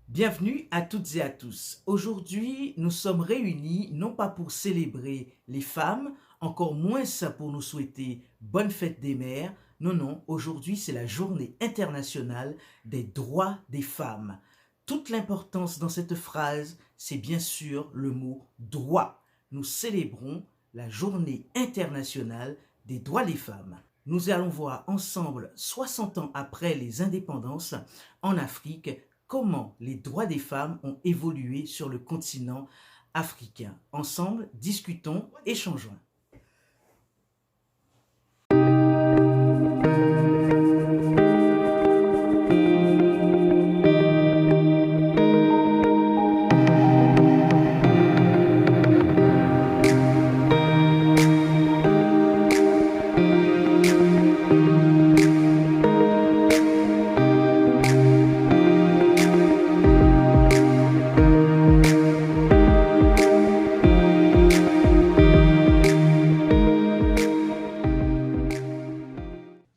Bienvenue à toutes et à tous. Aujourd'hui, nous sommes réunis non pas pour célébrer les femmes, encore moins ça pour nous souhaiter bonne fête des mères. Non, non, aujourd'hui c'est la journée internationale des droits des femmes. Toute l'importance dans cette phrase, c'est bien sûr le mot droit. Nous célébrons la journée internationale des droits des femmes. Nous allons voir ensemble, 60 ans après les indépendances en Afrique, comment les droits des femmes ont évolué sur le continent africain. Ensemble, discutons, échangeons.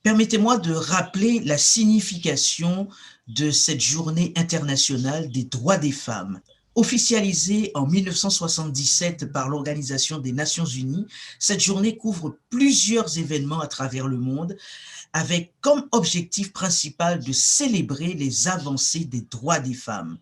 Permettez-moi de rappeler la signification de cette journée internationale des droits des femmes. Officialisée en 1977 par l'Organisation des Nations Unies, cette journée couvre plusieurs événements à travers le monde avec comme objectif principal de célébrer les avancées des droits des femmes.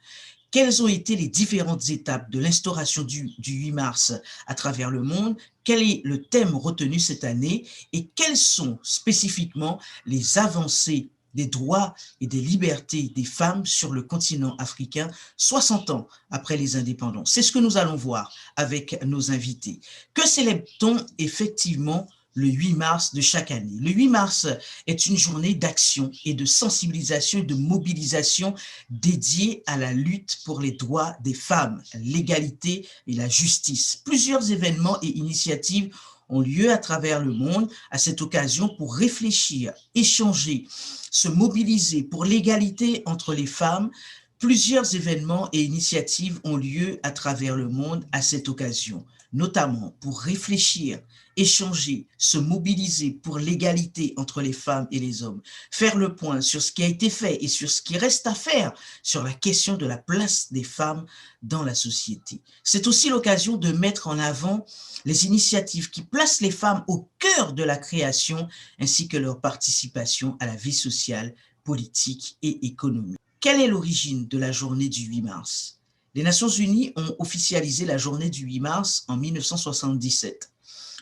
Quelles ont été les différentes étapes de l'instauration du 8 mars à travers le monde? Quel est le thème retenu cette année? Et quelles sont spécifiquement les avancées des droits et des libertés des femmes sur le continent africain 60 ans après les indépendances? C'est ce que nous allons voir avec nos invités. Que célèbre-t-on effectivement le 8 mars de chaque année? Le 8 mars est une journée d'action et de sensibilisation et de mobilisation dédiée à la lutte pour les droits des femmes, l'égalité et la justice. Plusieurs événements et initiatives ont lieu à travers le monde à cette occasion pour réfléchir, échanger, se mobiliser pour l'égalité entre les femmes. Plusieurs événements et initiatives ont lieu à travers le monde à cette occasion, notamment pour réfléchir, échanger, se mobiliser pour l'égalité entre les femmes et les hommes, faire le point sur ce qui a été fait et sur ce qui reste à faire sur la question de la place des femmes dans la société. C'est aussi l'occasion de mettre en avant les initiatives qui placent les femmes au cœur de la création ainsi que leur participation à la vie sociale, politique et économique. Quelle est l'origine de la journée du 8 mars? Les Nations Unies ont officialisé la journée du 8 mars en 1977.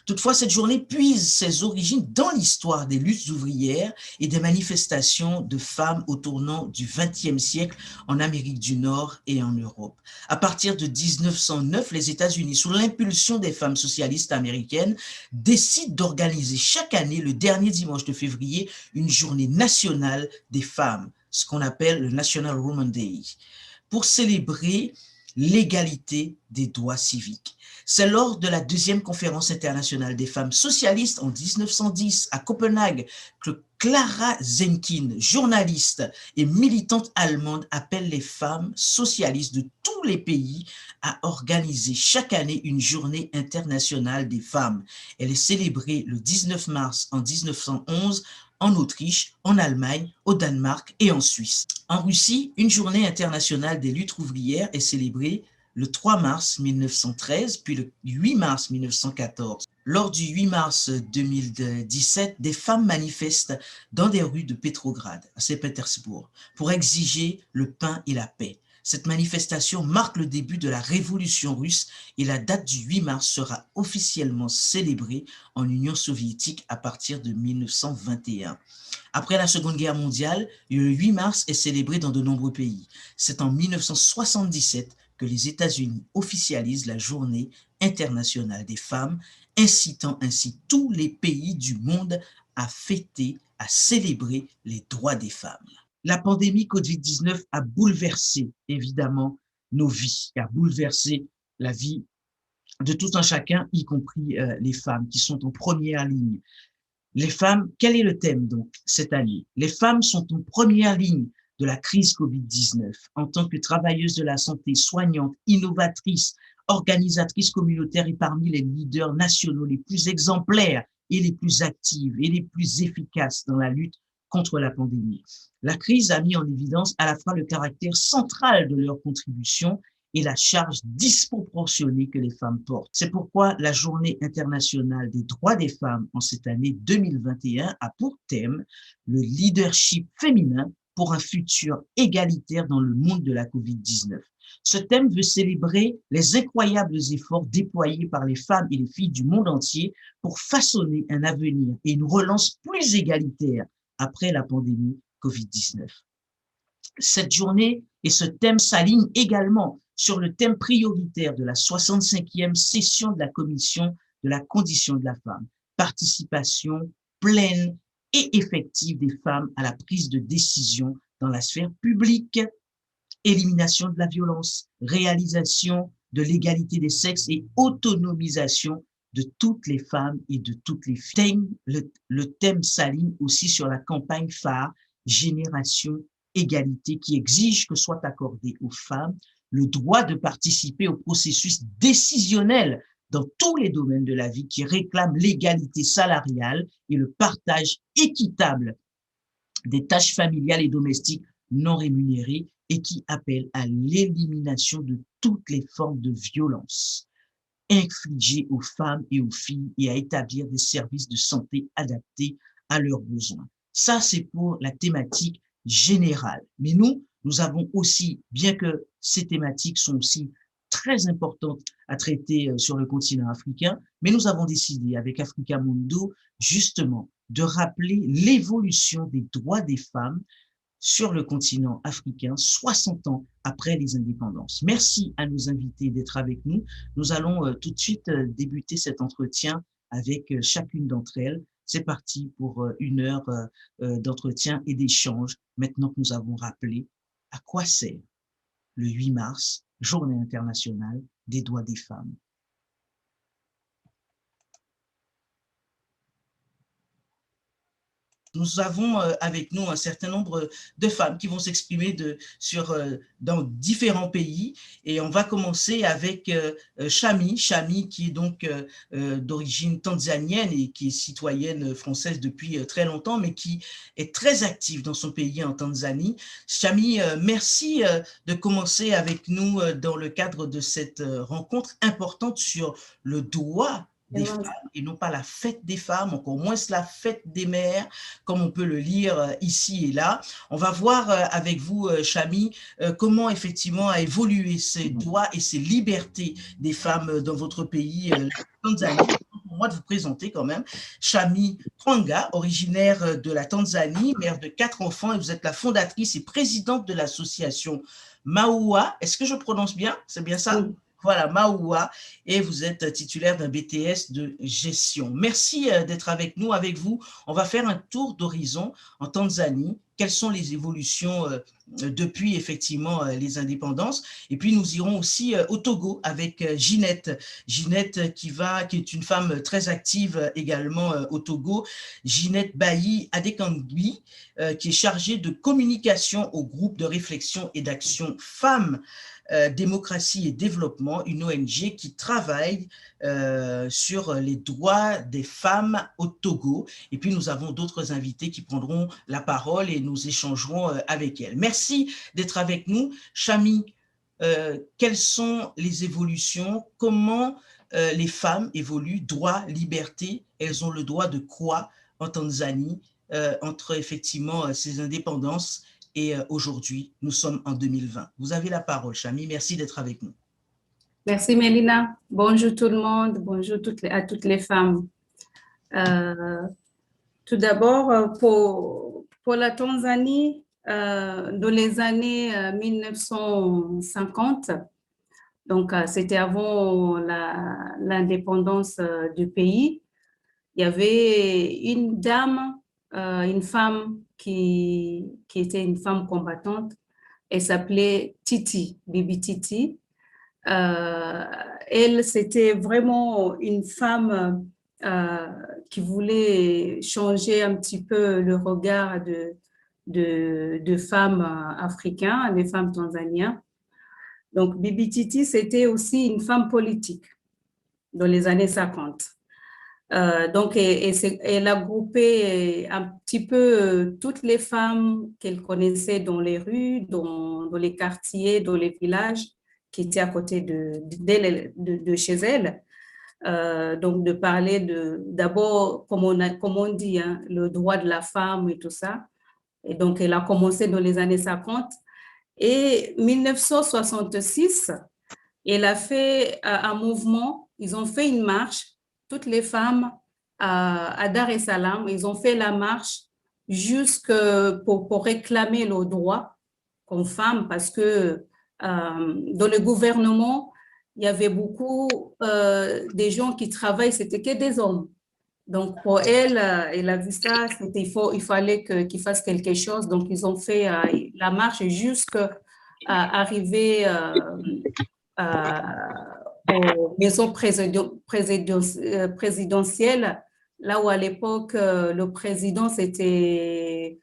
Toutefois, cette journée puise ses origines dans l'histoire des luttes ouvrières et des manifestations de femmes au tournant du XXe siècle en Amérique du Nord et en Europe. À partir de 1909, les États-Unis, sous l'impulsion des femmes socialistes américaines, décident d'organiser chaque année, le dernier dimanche de février, une journée nationale des femmes, ce qu'on appelle le National Women's Day, pour célébrer l'égalité des droits civiques. C'est lors de la deuxième conférence internationale des femmes socialistes en 1910 à Copenhague que Clara Zetkin, journaliste et militante allemande, appelle les femmes socialistes de tous les pays à organiser chaque année une journée internationale des femmes. Elle est célébrée le 19 mars en 1911 en Autriche, en Allemagne, au Danemark et en Suisse. En Russie, une journée internationale des luttes ouvrières est célébrée le 3 mars 1913, puis le 8 mars 1914. Lors du 8 mars 2017, des femmes manifestent dans des rues de Petrograd, à Saint-Pétersbourg, pour exiger le pain et la paix. Cette manifestation marque le début de la révolution russe et la date du 8 mars sera officiellement célébrée en Union soviétique à partir de 1921. Après la Seconde Guerre mondiale, le 8 mars est célébré dans de nombreux pays. C'est en 1977 que les États-Unis officialisent la Journée internationale des femmes, incitant ainsi tous les pays du monde à fêter, à célébrer les droits des femmes. La pandémie Covid-19 a bouleversé évidemment nos vies, a bouleversé la vie de tout un chacun, y compris les femmes qui sont en première ligne. Les femmes, quel est le thème donc cette année? Les femmes sont en première ligne de la crise Covid-19 en tant que travailleuses de la santé, soignantes, innovatrices, organisatrices communautaires et parmi les leaders nationaux les plus exemplaires et les plus actives et les plus efficaces dans la lutte contre la pandémie. La crise a mis en évidence à la fois le caractère central de leur contribution et la charge disproportionnée que les femmes portent. C'est pourquoi la Journée internationale des droits des femmes en cette année 2021 a pour thème le leadership féminin pour un futur égalitaire dans le monde de la COVID-19. Ce thème veut célébrer les incroyables efforts déployés par les femmes et les filles du monde entier pour façonner un avenir et une relance plus égalitaire après la pandémie COVID-19. Cette journée et ce thème s'alignent également sur le thème prioritaire de la 65e session de la Commission de la condition de la femme, participation pleine et effective des femmes à la prise de décision dans la sphère publique, élimination de la violence, réalisation de l'égalité des sexes et autonomisation de toutes les femmes et de toutes les filles. Le thème s'aligne aussi sur la campagne phare Génération Égalité qui exige que soit accordé aux femmes le droit de participer au processus décisionnel dans tous les domaines de la vie, qui réclame l'égalité salariale et le partage équitable des tâches familiales et domestiques non rémunérées et qui appelle à l'élimination de toutes les formes de violence infligées aux femmes et aux filles et à établir des services de santé adaptés à leurs besoins. Ça, c'est pour la thématique générale. Mais nous avons aussi, bien que ces thématiques sont aussi très importantes à traiter sur le continent africain, mais nous avons décidé avec Africa Mundo justement de rappeler l'évolution des droits des femmes sur le continent africain 60 ans après les indépendances. Merci à nos invités d'être avec nous. Nous allons tout de suite débuter cet entretien avec chacune d'entre elles. C'est parti pour une heure d'entretien et d'échange. Maintenant que nous avons rappelé à quoi sert le 8 mars, Journée internationale des droits des femmes. Nous avons avec nous un certain nombre de femmes qui vont s'exprimer dans différents pays. Et on va commencer avec Chami. Chami, qui est donc d'origine tanzanienne et qui est citoyenne française depuis très longtemps, mais qui est très active dans son pays en Tanzanie. Chami, merci de commencer avec nous dans le cadre de cette rencontre importante sur le droit des femmes et non pas la fête des femmes, encore moins la fête des mères, comme on peut le lire ici et là. On va voir avec vous, Chami, comment effectivement a évolué ces droits et ces libertés des femmes dans votre pays, la Tanzanie. Pour moi de vous présenter quand même Chami Twanga, originaire de la Tanzanie, mère de 4 enfants, et vous êtes la fondatrice et présidente de l'association Maua. Est-ce que je prononce bien? C'est bien ça? Oui. Voilà, Maua, et vous êtes titulaire d'un BTS de gestion. Merci d'être avec nous. Avec vous, on va faire un tour d'horizon en Tanzanie. Quelles sont les évolutions depuis effectivement les indépendances? Et puis nous irons aussi au Togo avec Ginette. Ginette qui est une femme très active également au Togo. Ginette Bailly Adekangui, qui est chargée de communication au groupe de réflexion et d'action femmes, démocratie et développement, une ONG qui travaille sur les droits des femmes au Togo. Et puis nous avons d'autres invités qui prendront la parole et nous échangerons avec elles. Merci d'être avec nous. Chami, quelles sont les évolutions? Comment les femmes évoluent? Droit, liberté, elles ont le droit de quoi en Tanzanie entre effectivement ces indépendances? Et aujourd'hui, nous sommes en 2020. Vous avez la parole, Chami. Merci d'être avec nous. Merci, Mélina. Bonjour tout le monde. Bonjour à toutes les femmes. Tout d'abord, pour la Tanzanie, dans les années 1950, donc c'était avant l'indépendance du pays, il y avait une dame, une femme qui était une femme combattante. Elle s'appelait Titi, Bibi Titi. Elle, c'était vraiment une femme qui voulait changer un petit peu le regard de femmes africaines, des femmes tanzaniennes. Donc, Bibi Titi, c'était aussi une femme politique dans les années 50. Donc, elle a groupé un petit peu toutes les femmes qu'elle connaissait dans les rues, dans les quartiers, dans les villages qui étaient à côté de chez elle. Donc, de parler d'abord, comme on dit, hein, le droit de la femme et tout ça. Et donc, elle a commencé dans les années 50. Et 1966, elle a fait un mouvement, ils ont fait une marche, toutes les femmes à Dar es Salaam, ils ont fait la marche jusque pour réclamer le droit comme femmes parce que dans le gouvernement, il y avait beaucoup des gens qui travaillent, c'était que des hommes. Donc, pour elle, elle a vu ça, il fallait qu'ils fassent quelque chose. Donc, ils ont fait la marche jusqu'à arriver aux maisons présidentielles, là où à l'époque, le président, c'était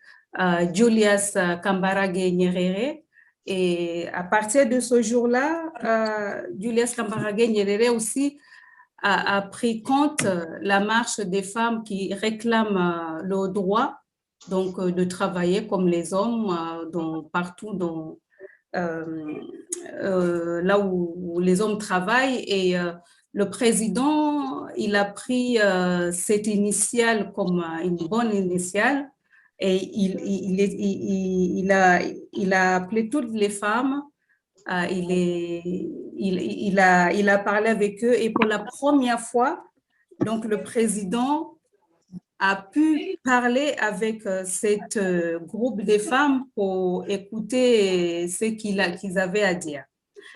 Julius Kambarage Nyerere. Et à partir de ce jour-là, Julius Kambarage Nyerere aussi a pris compte la marche des femmes qui réclament le droit donc, de travailler comme les hommes partout là où les hommes travaillent. Et le président, il a pris cette initiale comme une bonne initiale et il a appelé toutes les femmes. Il a parlé avec eux et pour la première fois, donc le président a pu parler avec ce groupe de femmes pour écouter ce qu'ils avaient à dire.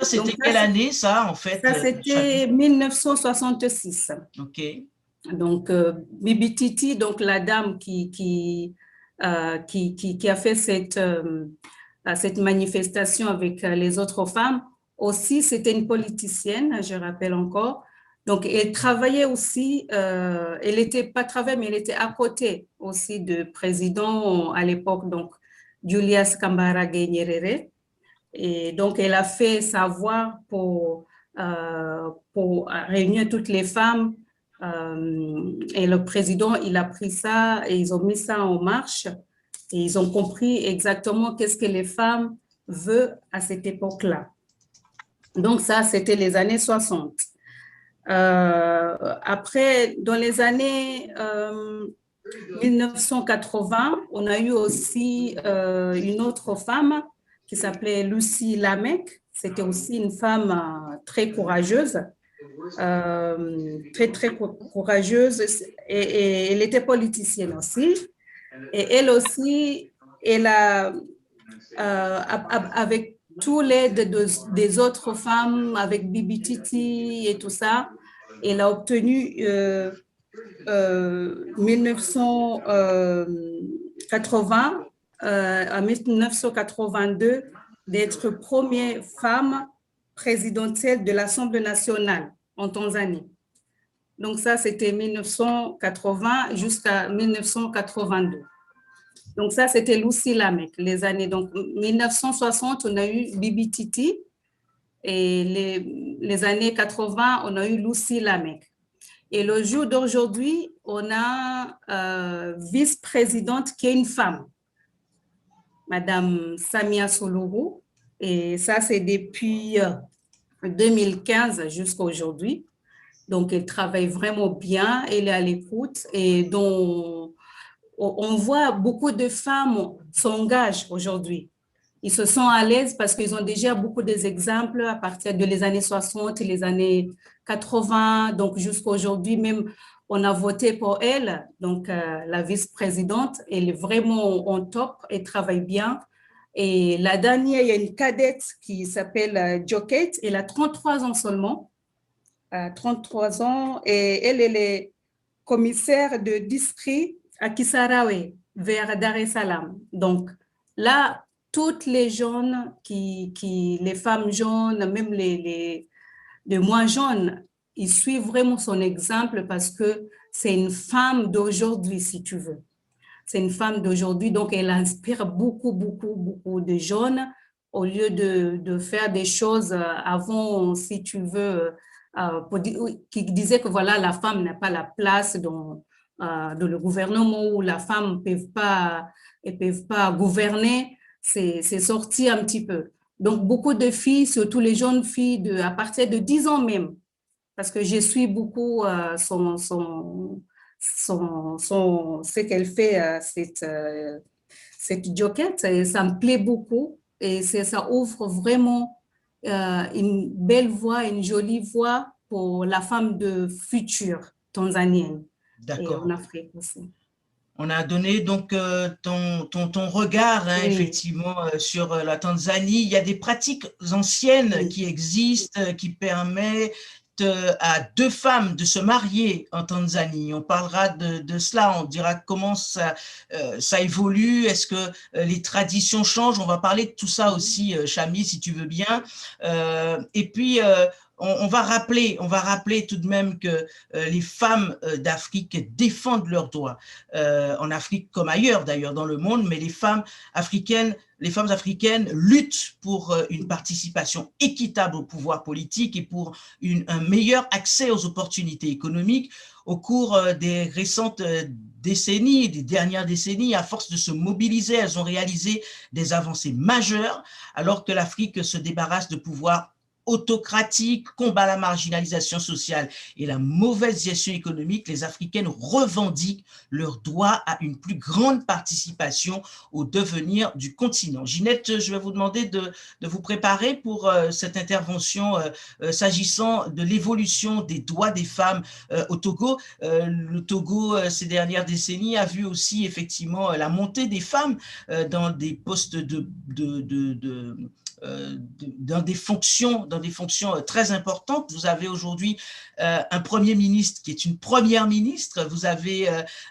C'était quelle année, ça, en fait? Ça, c'était 1966. OK. Donc, Bibi Titi, donc la dame qui a fait cette manifestation avec les autres femmes, aussi, c'était une politicienne, je rappelle encore. Donc, elle travaillait aussi, elle n'était pas travaillée, mais elle était à côté aussi du président à l'époque, donc Julius Kambarage Nyerere. Et donc, elle a fait sa voix pour réunir toutes les femmes. Et le président, il a pris ça et ils ont mis ça en marche. Et ils ont compris exactement qu'est-ce que les femmes veulent à cette époque-là. Donc, ça, c'était les années 60. Après, dans les années 1980, on a eu aussi une autre femme qui s'appelait Lucy Lamek. C'était aussi une femme très courageuse, très courageuse, et elle était politicienne aussi. Et elle aussi, elle a, avec tout l'aide des autres femmes, avec Bibi Titi et tout ça, elle a obtenu 1980 en 1982 d'être première femme présidentielle de l'Assemblée nationale en Tanzanie. Donc ça, c'était 1980 jusqu'à 1982. Donc ça, c'était Lucy Lamek, les années. Donc 1960, on a eu Bibi Titi et les années 80, on a eu Lucy Lamek. Et le jour d'aujourd'hui, on a vice-présidente qui est une femme, Madame Samia Suluhu. Et ça, c'est depuis 2015 jusqu'à aujourd'hui. Donc, elle travaille vraiment bien, elle est à l'écoute et dont on voit beaucoup de femmes s'engagent aujourd'hui. Ils se sentent à l'aise parce qu'ils ont déjà beaucoup d'exemples à partir de les années 60 et les années 80. Donc, jusqu'à aujourd'hui, même, on a voté pour elle. Donc, la vice-présidente, elle est vraiment en top et travaille bien. Et la dernière, il y a une cadette qui s'appelle Jokate. Elle a 33 ans seulement. 33 ans. Et elle est commissaire de district à Kisarawe, vers Dar es Salaam. Donc, là, toutes les jeunes, les femmes jeunes, même les moins jeunes, ils suivent vraiment son exemple parce que c'est une femme d'aujourd'hui, si tu veux. C'est une femme d'aujourd'hui, donc elle inspire beaucoup de jeunes au lieu de faire des choses avant, si tu veux, qui disait que voilà, la femme n'a pas la place dans le gouvernement, où la femme ne peuvent pas gouverner, c'est sorti un petit peu. Donc, beaucoup de filles, surtout les jeunes filles à partir de 10 ans même, parce que je suis beaucoup ce qu'elle fait, cette joquette, et ça me plaît beaucoup, et ça ouvre vraiment une belle voie, une jolie voie pour la femme de futur tanzanienne et en Afrique aussi. On a donné donc ton regard, hein, Oui. effectivement, sur la Tanzanie. Il y a des pratiques anciennes qui existent, qui permettent à deux femmes de se marier en Tanzanie. On parlera de cela, on dira comment ça évolue, est-ce que les traditions changent. On va parler de tout ça aussi, Chami, si tu veux bien. Et puis, on va rappeler tout de même que les femmes d'Afrique défendent leurs droits, en Afrique comme ailleurs d'ailleurs dans le monde, mais les femmes africaines luttent pour une participation équitable au pouvoir politique et pour un meilleur accès aux opportunités économiques. Au cours des récentes décennies, des dernières décennies, à force de se mobiliser, elles ont réalisé des avancées majeures, alors que l'Afrique se débarrasse de pouvoirs autocratique, combat la marginalisation sociale et la mauvaise gestion économique, les Africaines revendiquent leur droit à une plus grande participation au devenir du continent. Ginette, je vais vous demander de vous préparer pour cette intervention s'agissant de l'évolution des droits des femmes au Togo. Le Togo, ces dernières décennies, a vu aussi effectivement la montée des femmes dans des postes dans des fonctions très importantes. Vous avez aujourd'hui un premier ministre qui est une première ministre, vous avez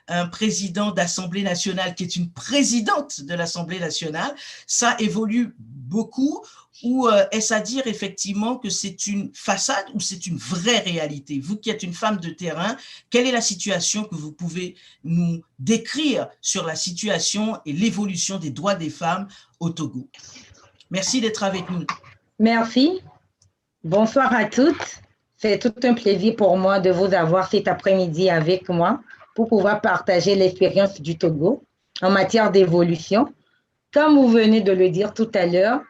un président d'Assemblée nationale qui est une présidente de l'Assemblée nationale. Ça évolue beaucoup, ou est-ce à dire effectivement que c'est une façade ou c'est une vraie réalité? Vous qui êtes une femme de terrain, quelle est la situation que vous pouvez nous décrire sur la situation et l'évolution des droits des femmes au Togo? Merci d'être avec nous. Merci. Bonsoir à toutes. C'est tout un plaisir pour moi de vous avoir cet après-midi avec moi pour pouvoir partager l'expérience du Togo en matière d'évolution. Comme vous venez de le dire tout à l'heure,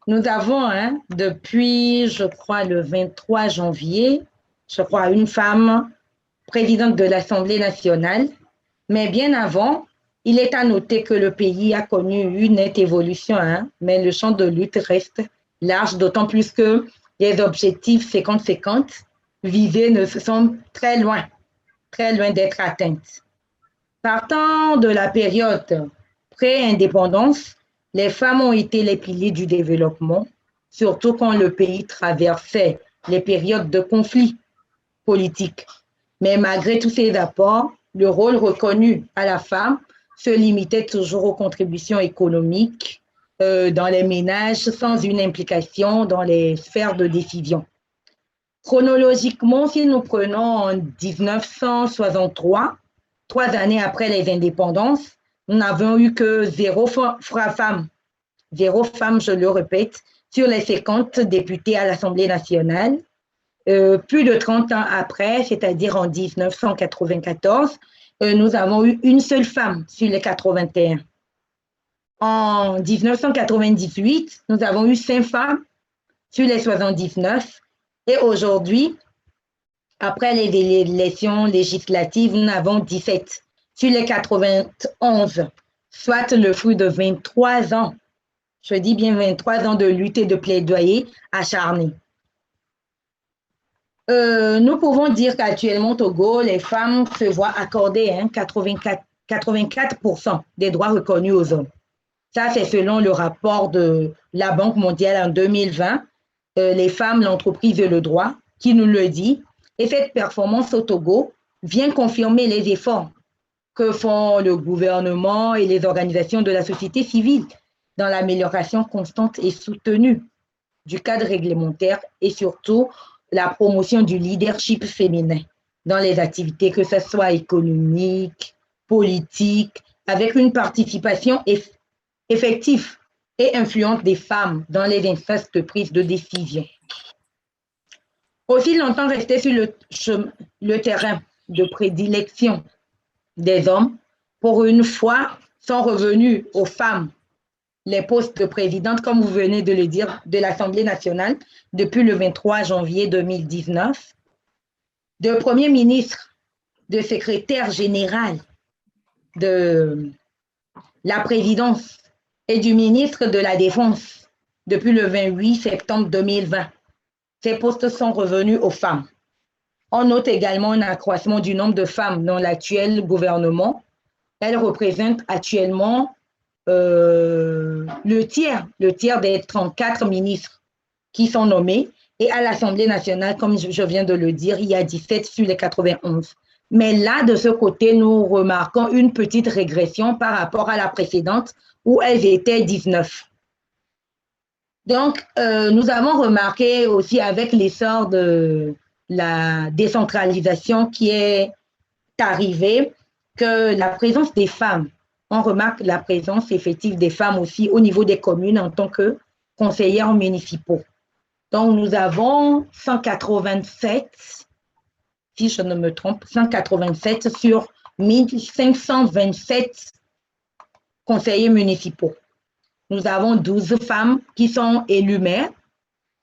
nous avons depuis, je crois, le 23 janvier, une femme présidente de l'Assemblée nationale. Mais bien avant, il est à noter que le pays a connu une nette évolution, mais le champ de lutte reste large, d'autant plus que les objectifs 50-50 visés sont très loin d'être atteints. Partant de la période pré-indépendance, les femmes ont été les piliers du développement, surtout quand le pays traversait les périodes de conflits politiques. Mais malgré tous ces apports, le rôle reconnu à la femme se limitait toujours aux contributions économiques dans les ménages sans une implication dans les sphères de décision. Chronologiquement, si nous prenons en 1963, 3 années après les indépendances, nous n'avons eu que zéro femme, je le répète, sur les 50 députés à l'Assemblée nationale. Plus de 30 ans après, c'est-à-dire en 1994, nous avons eu une seule femme sur les 81. En 1998, nous avons eu 5 femmes sur les 79. Et aujourd'hui, après les élections législatives, nous avons 17 sur les 91, soit le fruit de 23 ans, je dis bien 23 ans de lutte et de plaidoyer acharné. Nous pouvons dire qu'actuellement au Togo, les femmes se voient accorder 84% des droits reconnus aux hommes. Ça, c'est selon le rapport de la Banque mondiale en 2020, les femmes, l'entreprise et le droit, qui nous le dit. Et cette performance au Togo vient confirmer les efforts que font le gouvernement et les organisations de la société civile dans l'amélioration constante et soutenue du cadre réglementaire et surtout la promotion du leadership féminin dans les activités, que ce soit économique, politique, avec une participation effective et influente des femmes dans les instances de prise de décision. aussi longtemps restés sur le terrain de prédilection des hommes, pour une fois, sont revenus aux femmes les postes de présidente, comme vous venez de le dire, de l'Assemblée nationale depuis le 23 janvier 2019, de Premier ministre, de secrétaire général de la présidence et du ministre de la Défense depuis le 28 septembre 2020. Ces postes sont revenus aux femmes. On note également un accroissement du nombre de femmes dans l'actuel gouvernement. Elles représentent actuellement le tiers des 34 ministres qui sont nommés. Et à l'Assemblée nationale, comme je viens de le dire, il y a 17 sur les 91. Mais là, de ce côté, nous remarquons une petite régression par rapport à la précédente où elles étaient 19. Donc, nous avons remarqué aussi avec l'essor de la décentralisation qui est arrivée que la présence des femmes, on remarque la présence effective des femmes aussi au niveau des communes en tant que conseillères municipaux. Donc, nous avons 187, si je ne me trompe, 187 sur 1527 conseillers municipaux. Nous avons 12 femmes qui sont élues maires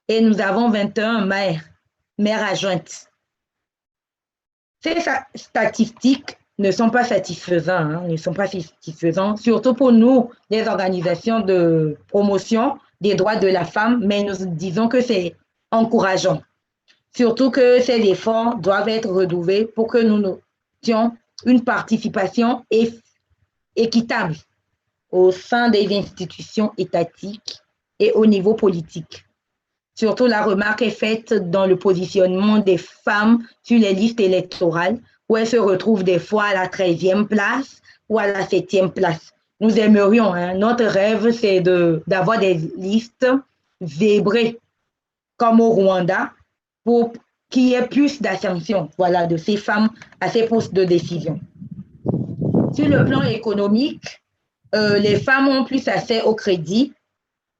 et nous avons 21 maires adjointes. Ces statistiques ne sont pas satisfaisantes, surtout pour nous, les organisations de promotion des droits de la femme, mais nous disons que c'est encourageant. Surtout que ces efforts doivent être redoublés pour que nous ayons une participation équitable au sein des institutions étatiques et au niveau politique. Surtout, la remarque est faite dans le positionnement des femmes sur les listes électorales, où elles se retrouvent des fois à la 13e place ou à la 7e place. Nous aimerions, notre rêve, c'est d'avoir des listes zébrées, comme au Rwanda, pour qu'il y ait plus d'ascension, voilà, de ces femmes à ces postes de décision. Sur le plan économique, les femmes ont plus accès au crédit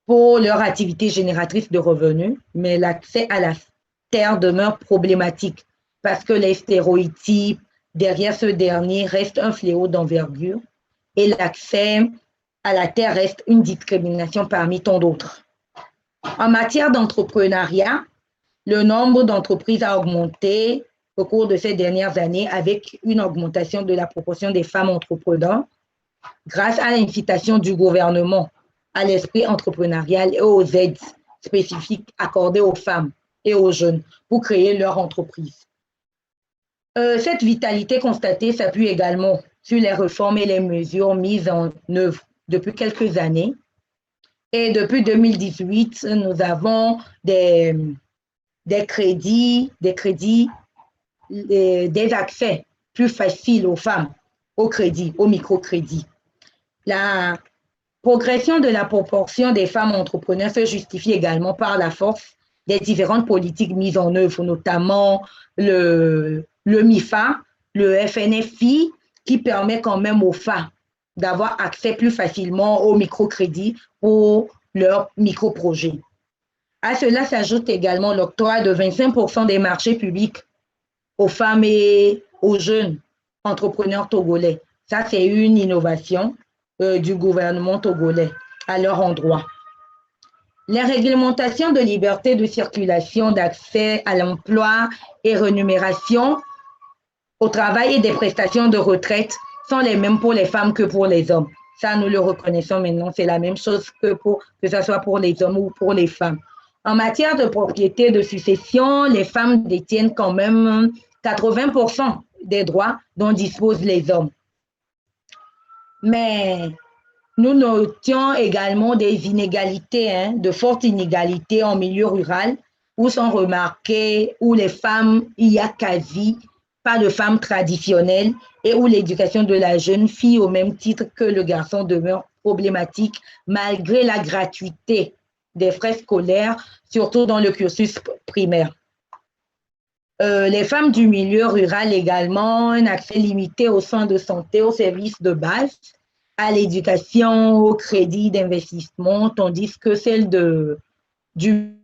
pour leur activité génératrice de revenus, mais l'accès à la terre demeure problématique parce que les stéréotypes derrière ce dernier restent un fléau d'envergure et l'accès à la terre reste une discrimination parmi tant d'autres. En matière d'entrepreneuriat, le nombre d'entreprises a augmenté au cours de ces dernières années avec une augmentation de la proportion des femmes entrepreneurs grâce à l'incitation du gouvernement à l'esprit entrepreneurial et aux aides spécifiques accordées aux femmes et aux jeunes pour créer leur entreprise. Cette vitalité constatée s'appuie également sur les réformes et les mesures mises en œuvre depuis quelques années. Et depuis 2018, nous avons des accès plus faciles aux femmes, au crédit, au microcrédit. La progression de la proportion des femmes entrepreneurs se justifie également par la force des différentes politiques mises en œuvre, notamment le MIFA, le FNFI, qui permet quand même aux femmes d'avoir accès plus facilement au microcrédit pour leurs micro-projets. À cela s'ajoute également l'octroi de 25% des marchés publics aux femmes et aux jeunes entrepreneurs togolais. Ça, c'est une innovation du gouvernement togolais à leur endroit. Les réglementations de liberté de circulation, d'accès à l'emploi et rémunération au travail et des prestations de retraite sont les mêmes pour les femmes que pour les hommes. Ça, nous le reconnaissons maintenant, c'est la même chose que ce soit pour les hommes ou pour les femmes. En matière de propriété de succession, les femmes détiennent quand même 80% des droits dont disposent les hommes. Mais nous notions également des inégalités, de fortes inégalités en milieu rural, où sont remarquées, où les femmes, il y a quasi pas de femmes traditionnelles et où l'éducation de la jeune fille, au même titre que le garçon, demeure problématique malgré la gratuité des frais scolaires, surtout dans le cursus primaire. Les femmes du milieu rural également, un accès limité aux soins de santé, aux services de base, à l'éducation, au crédit d'investissement, tandis que celles du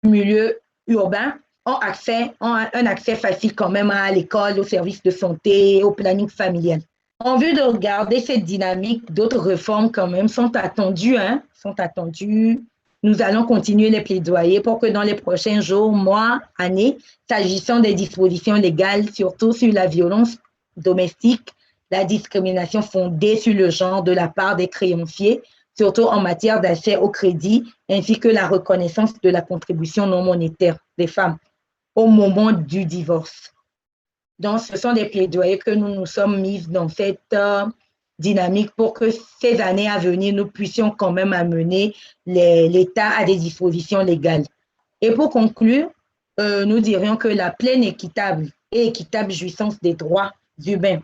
milieu urbain ont un accès facile quand même à l'école, aux services de santé, au planning familial. En vue de regarder cette dynamique, d'autres réformes quand même sont attendues, sont attendues. Nous allons continuer les plaidoyers pour que dans les prochains jours, mois, années, s'agissant des dispositions légales, surtout sur la violence domestique, la discrimination fondée sur le genre de la part des créanciers, surtout en matière d'accès au crédit, ainsi que la reconnaissance de la contribution non monétaire des femmes au moment du divorce. Donc, ce sont des plaidoyers que nous nous sommes mis dans cette dynamique pour que ces années à venir, nous puissions quand même amener l'État à des dispositions légales. Et pour conclure, nous dirions que la pleine équitable jouissance des droits humains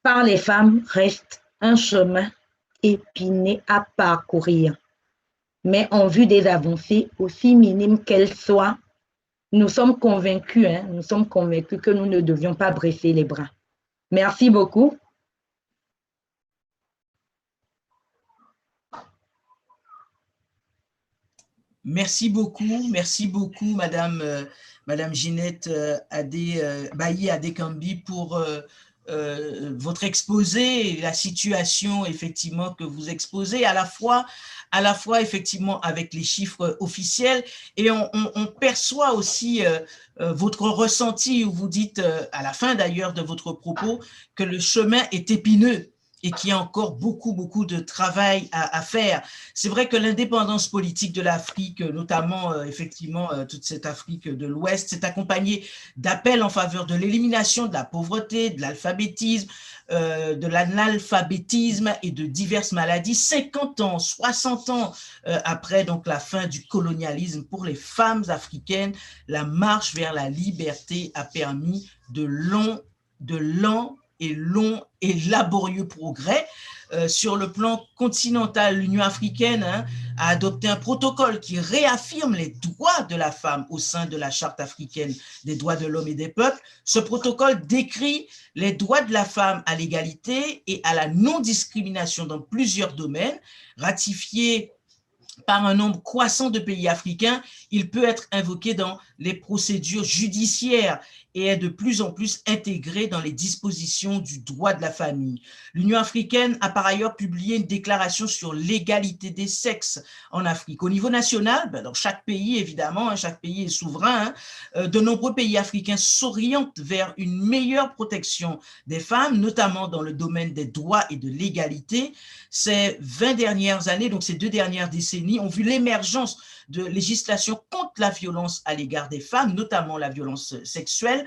par les femmes reste un chemin épineux à parcourir. Mais en vue des avancées, aussi minimes qu'elles soient, nous sommes convaincus que nous ne devions pas baisser les bras. Merci beaucoup. Merci beaucoup, Madame Ginette Bailly Adekambi pour votre exposé, la situation effectivement que vous exposez, à la fois effectivement avec les chiffres officiels, et on perçoit aussi votre ressenti où vous dites à la fin d'ailleurs de votre propos que le chemin est épineux et qu'il y a encore beaucoup de travail à faire. C'est vrai que l'indépendance politique de l'Afrique, notamment effectivement toute cette Afrique de l'Ouest, s'est accompagnée d'appels en faveur de l'élimination de la pauvreté, de l'alphabétisme, de l'analphabétisme et de diverses maladies. 50 ans, 60 ans après donc la fin du colonialisme pour les femmes africaines, la marche vers la liberté a permis de lents et laborieux progrès. Sur le plan continental, l'Union africaine a adopté un protocole qui réaffirme les droits de la femme au sein de la Charte africaine des droits de l'homme et des peuples. Ce protocole décrit les droits de la femme à l'égalité et à la non-discrimination dans plusieurs domaines. Ratifié par un nombre croissant de pays africains, il peut être invoqué dans les procédures judiciaires et est de plus en plus intégré dans les dispositions du droit de la famille. L'Union africaine a par ailleurs publié une déclaration sur l'égalité des sexes en Afrique. Au niveau national, dans chaque pays, évidemment, chaque pays est souverain, de nombreux pays africains s'orientent vers une meilleure protection des femmes, notamment dans le domaine des droits et de l'égalité. Ces 20 dernières années, donc ces 2 dernières décennies, ont vu l'émergence de législation contre la violence à l'égard des femmes, notamment la violence sexuelle.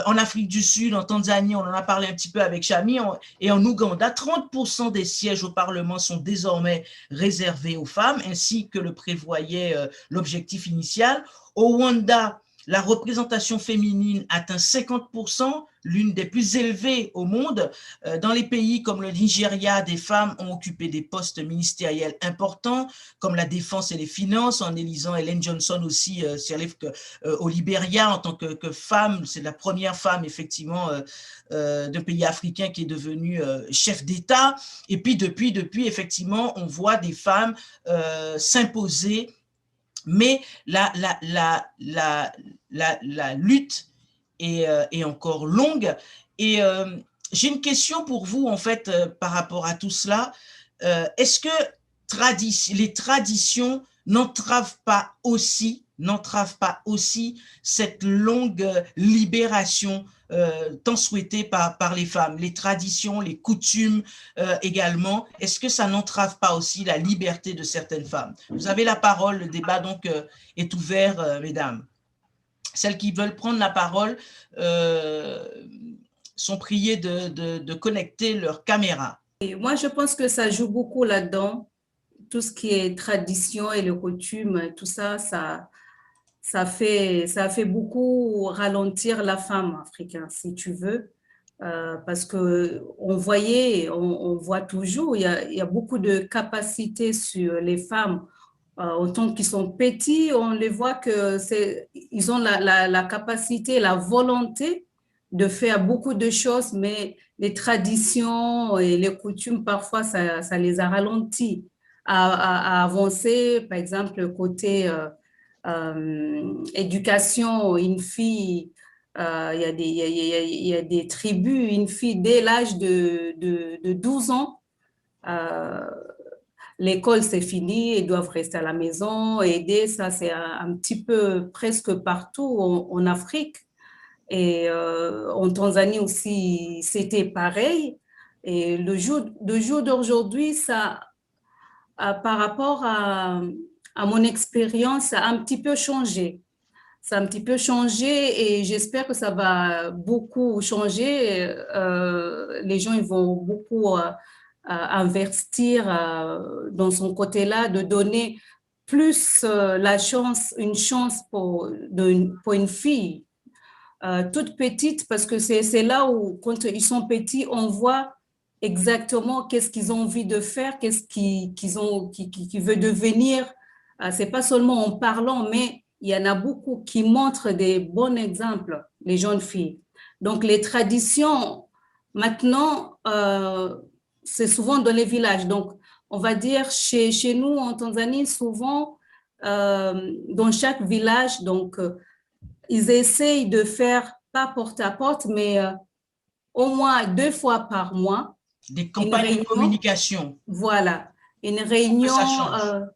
En Afrique du Sud, en Tanzanie, on en a parlé un petit peu avec Chami, et en Ouganda, 30% des sièges au Parlement sont désormais réservés aux femmes, ainsi que le prévoyait l'objectif initial. Au Rwanda, la représentation féminine atteint 50%, l'une des plus élevées au monde. Dans les pays comme le Nigeria, des femmes ont occupé des postes ministériels importants, comme la défense et les finances, en élisant Ellen Johnson aussi au Libéria en tant que femme. C'est la première femme, effectivement, d'un pays africain qui est devenue chef d'État. Et puis, depuis, effectivement, on voit des femmes s'imposer. Mais la lutte est encore longue. Et j'ai une question pour vous, en fait, par rapport à tout cela. Est-ce que les traditions n'entravent pas aussi cette longue libération tant souhaitée par les femmes, les traditions, les coutumes également? Est-ce que ça n'entrave pas aussi la liberté de certaines femmes? Vous avez la parole, le débat donc est ouvert, mesdames. Celles qui veulent prendre la parole sont priées de connecter leur caméra. Et moi, je pense que ça joue beaucoup là-dedans. Tout ce qui est tradition et les coutumes, tout ça, ça fait beaucoup ralentir la femme africaine, si tu veux, parce qu'on voit toujours, il y a beaucoup de capacités sur les femmes. Autant qu'ils sont petits, on les voit ils ont la capacité, la volonté de faire beaucoup de choses, mais les traditions et les coutumes, parfois, ça les a ralentis à avancer, par exemple, côté éducation, une fille, il y a des tribus, une fille dès l'âge de 12 ans, l'école c'est fini, ils doivent rester à la maison, aider, ça c'est un petit peu presque partout en Afrique. Et en Tanzanie aussi, c'était pareil. Et le jour d'aujourd'hui, ça, par rapport à mon expérience, ça a un petit peu changé. Ça a un petit peu changé et j'espère que ça va beaucoup changer. Les gens ils vont beaucoup investir dans son côté-là, de donner plus une chance pour une fille toute petite, parce que c'est là où, quand ils sont petits, on voit exactement qu'est-ce qu'ils ont envie de faire, qu'est-ce qu'ils veulent devenir. C'est pas seulement en parlant, mais il y en a beaucoup qui montrent des bons exemples, les jeunes filles. Donc, les traditions, maintenant, c'est souvent dans les villages. Donc, on va dire, chez nous, en Tanzanie, souvent, dans chaque village, donc, ils essayent de faire, pas porte à porte, mais au moins 2 fois par mois. Des campagnes de communication. Voilà, une réunion. Pour que ça change.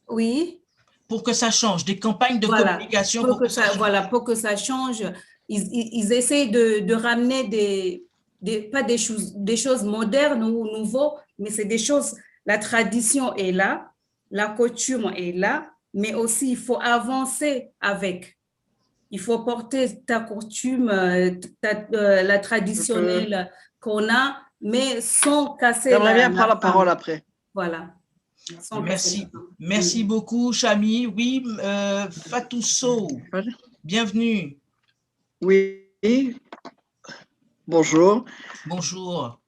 Oui. Pour que ça change, des campagnes de communication pour que ça change. Voilà, pour que ça change. Ils essayent de ramener pas des choses modernes ou nouveaux, mais c'est des choses, la tradition est là, la coutume est là, mais aussi il faut avancer avec. Il faut porter ta coutume, la traditionnelle qu'on a, mais sans casser J'aimerais bien prendre la parole après. Voilà. Merci beaucoup, Chami. Oui, Fatou Sow, bienvenue. Oui, bonjour. Bonjour.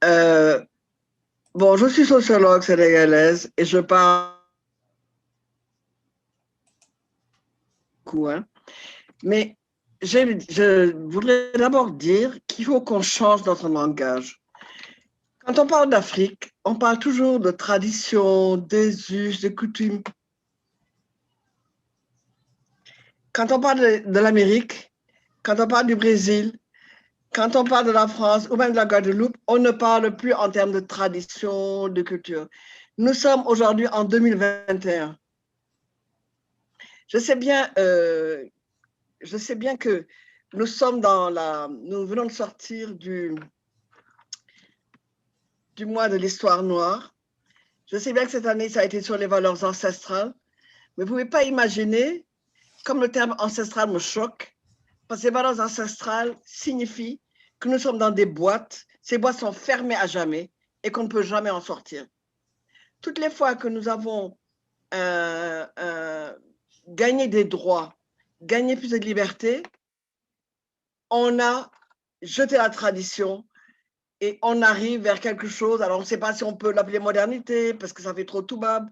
Bon, je suis sociologue sénégalaise et je parle beaucoup, hein. Mais je voudrais d'abord dire qu'il faut qu'on change notre langage. Quand on parle d'Afrique, on parle toujours de tradition, des us, des coutumes. Quand on parle de l'Amérique, quand on parle du Brésil, quand on parle de la France ou même de la Guadeloupe, on ne parle plus en termes de tradition, de culture. Nous sommes aujourd'hui en 2021. Je sais bien que nous sommes nous venons de sortir du mois de l'histoire noire. Je sais bien que cette année, ça a été sur les valeurs ancestrales, mais vous ne pouvez pas imaginer, comme le terme ancestral me choque, parce que les valeurs ancestrales signifient que nous sommes dans des boîtes, ces boîtes sont fermées à jamais et qu'on ne peut jamais en sortir. Toutes les fois que nous avons gagné des droits, gagné plus de liberté, on a jeté la tradition et on arrive vers quelque chose. Alors, on ne sait pas si on peut l'appeler modernité parce que ça fait trop toubab.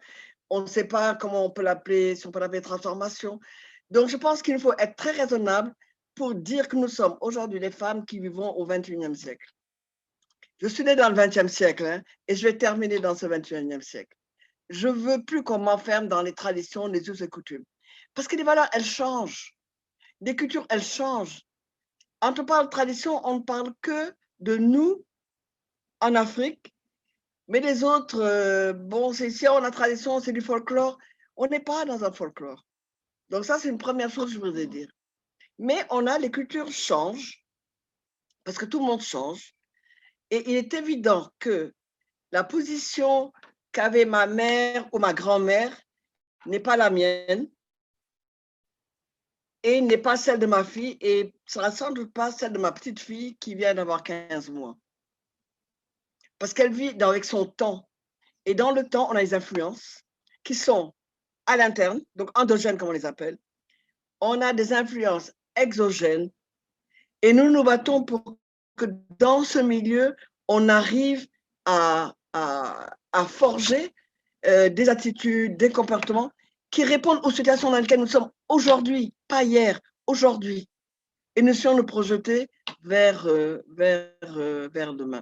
On ne sait pas comment on peut l'appeler, si on peut l'appeler transformation. Donc, je pense qu'il faut être très raisonnable pour dire que nous sommes aujourd'hui les femmes qui vivons au XXIe siècle. Je suis née dans le XXe siècle, hein, et je vais terminer dans ce XXIe siècle. Je ne veux plus qu'on m'enferme dans les traditions, les us et coutumes. Parce que les valeurs, elles changent. Les cultures, elles changent. Quand on parle de tradition, on ne parle que de nous en Afrique, mais les autres, bon, si on a tradition, c'est du folklore. On n'est pas dans un folklore. Donc ça, c'est une première chose que je voudrais dire. Mais les cultures changent, parce que tout le monde change. Et il est évident que la position qu'avait ma mère ou ma grand-mère n'est pas la mienne et n'est pas celle de ma fille et ne sera sans doute pas celle de ma petite fille qui vient d'avoir 15 mois. Parce qu'elle vit avec son temps. Et dans le temps, on a les influences qui sont à l'interne, donc endogènes comme on les appelle. On a des influences exogènes et nous nous battons pour que dans ce milieu, on arrive à forger des attitudes, des comportements qui répondent aux situations dans lesquelles nous sommes aujourd'hui, pas hier, aujourd'hui. Et nous sommes nous projeter vers demain.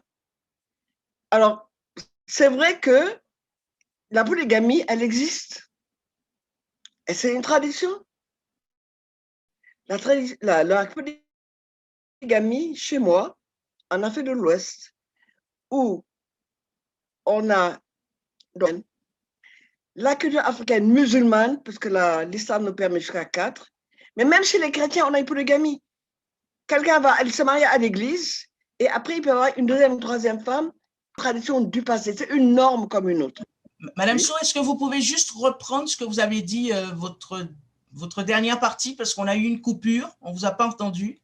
Alors, c'est vrai que la polygamie, elle existe. Et c'est une tradition. La polygamie, chez moi, en Afrique de l'Ouest, où on a la culture africaine musulmane, parce que l'islam nous permet jusqu'à 4, mais même chez les chrétiens, on a une polygamie. Quelqu'un va se marier à l'église, et après, il peut avoir une deuxième, une troisième femme, tradition du passé. C'est une norme comme une autre. Madame Sow, est-ce que vous pouvez juste reprendre ce que vous avez dit, votre dernière partie, parce qu'on a eu une coupure, on ne vous a pas entendu.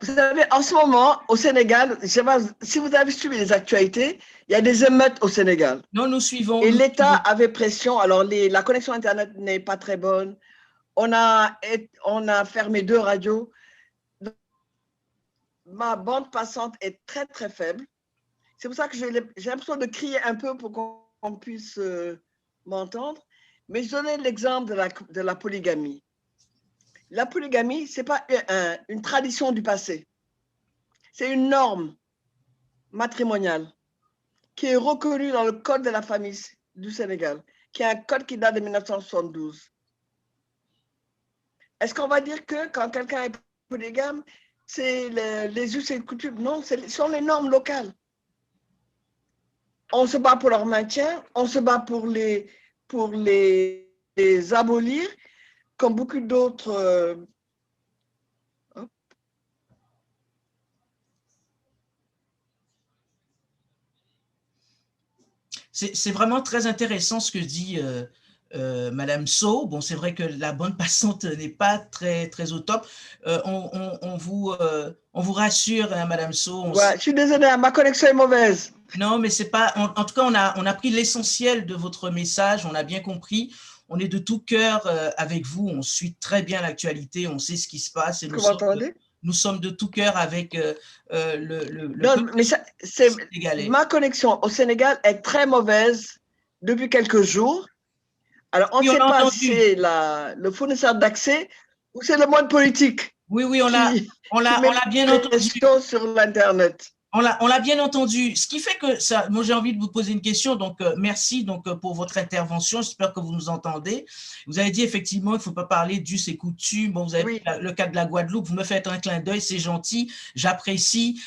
Vous savez, en ce moment, au Sénégal, je sais pas, si vous avez suivi les actualités, il y a des émeutes au Sénégal. Non, nous suivons. Et l'État avait pression. Alors, la connexion Internet n'est pas très bonne. On a fermé 2 radios. Ma bande passante est très, très faible. C'est pour ça que j'ai l'impression de crier un peu pour qu'on puisse m'entendre. Mais je donnais l'exemple de la polygamie. La polygamie, ce n'est pas une tradition du passé. C'est une norme matrimoniale qui est reconnue dans le Code de la famille du Sénégal, qui est un code qui date de 1972. Est-ce qu'on va dire que quand quelqu'un est polygame, c'est les us et les coutumes? Non, ce sont les normes locales. On se bat pour leur maintien, on se bat pour les abolir, comme beaucoup d'autres. C'est vraiment très intéressant ce que dit Madame Sow. Bon, c'est vrai que la bande passante n'est pas très, très au top. On vous rassure, hein, Madame Sow. Ouais, je suis désolée, ma connexion est mauvaise. Non, mais c'est pas. En tout cas, on a pris l'essentiel de votre message. On a bien compris. On est de tout cœur avec vous. On suit très bien l'actualité. On sait ce qui se passe. Et nous sommes de tout cœur avec non, mais ma connexion au Sénégal est très mauvaise depuis quelques jours. Alors, on ne sait pas si c'est le fournisseur d'accès ou c'est le monde politique. Oui, on l'a bien entendu. Sur l'Internet. On l'a bien entendu. Ce qui fait que ça, moi j'ai envie de vous poser une question. Donc merci pour votre intervention. J'espère que vous nous entendez. Vous avez dit effectivement il ne faut pas parler d'us et coutumes. Bon, vous avez pris le cas de la Guadeloupe. Vous me faites un clin d'œil, c'est gentil. J'apprécie.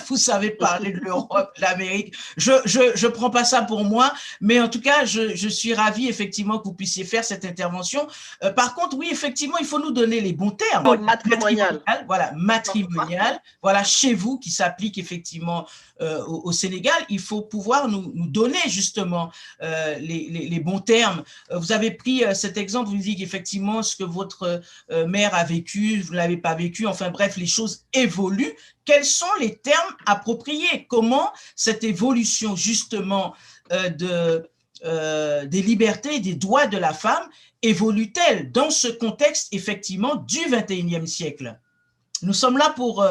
Vous savez parler de l'Europe, de l'Amérique. Je prends pas ça pour moi, mais en tout cas je suis ravi effectivement que vous puissiez faire cette intervention. Par contre, oui effectivement il faut nous donner les bons termes. Matrimonial. Voilà, matrimonial. Voilà chez vous qui s'applique effectivement au Sénégal, il faut pouvoir nous donner justement les bons termes. Vous avez pris cet exemple, vous dites qu'effectivement ce que votre mère a vécu, vous ne l'avez pas vécu, enfin bref, les choses évoluent. Quels sont les termes appropriés? Comment cette évolution justement des libertés et des droits de la femme évolue-t-elle dans ce contexte effectivement du XXIe siècle? Nous sommes là pour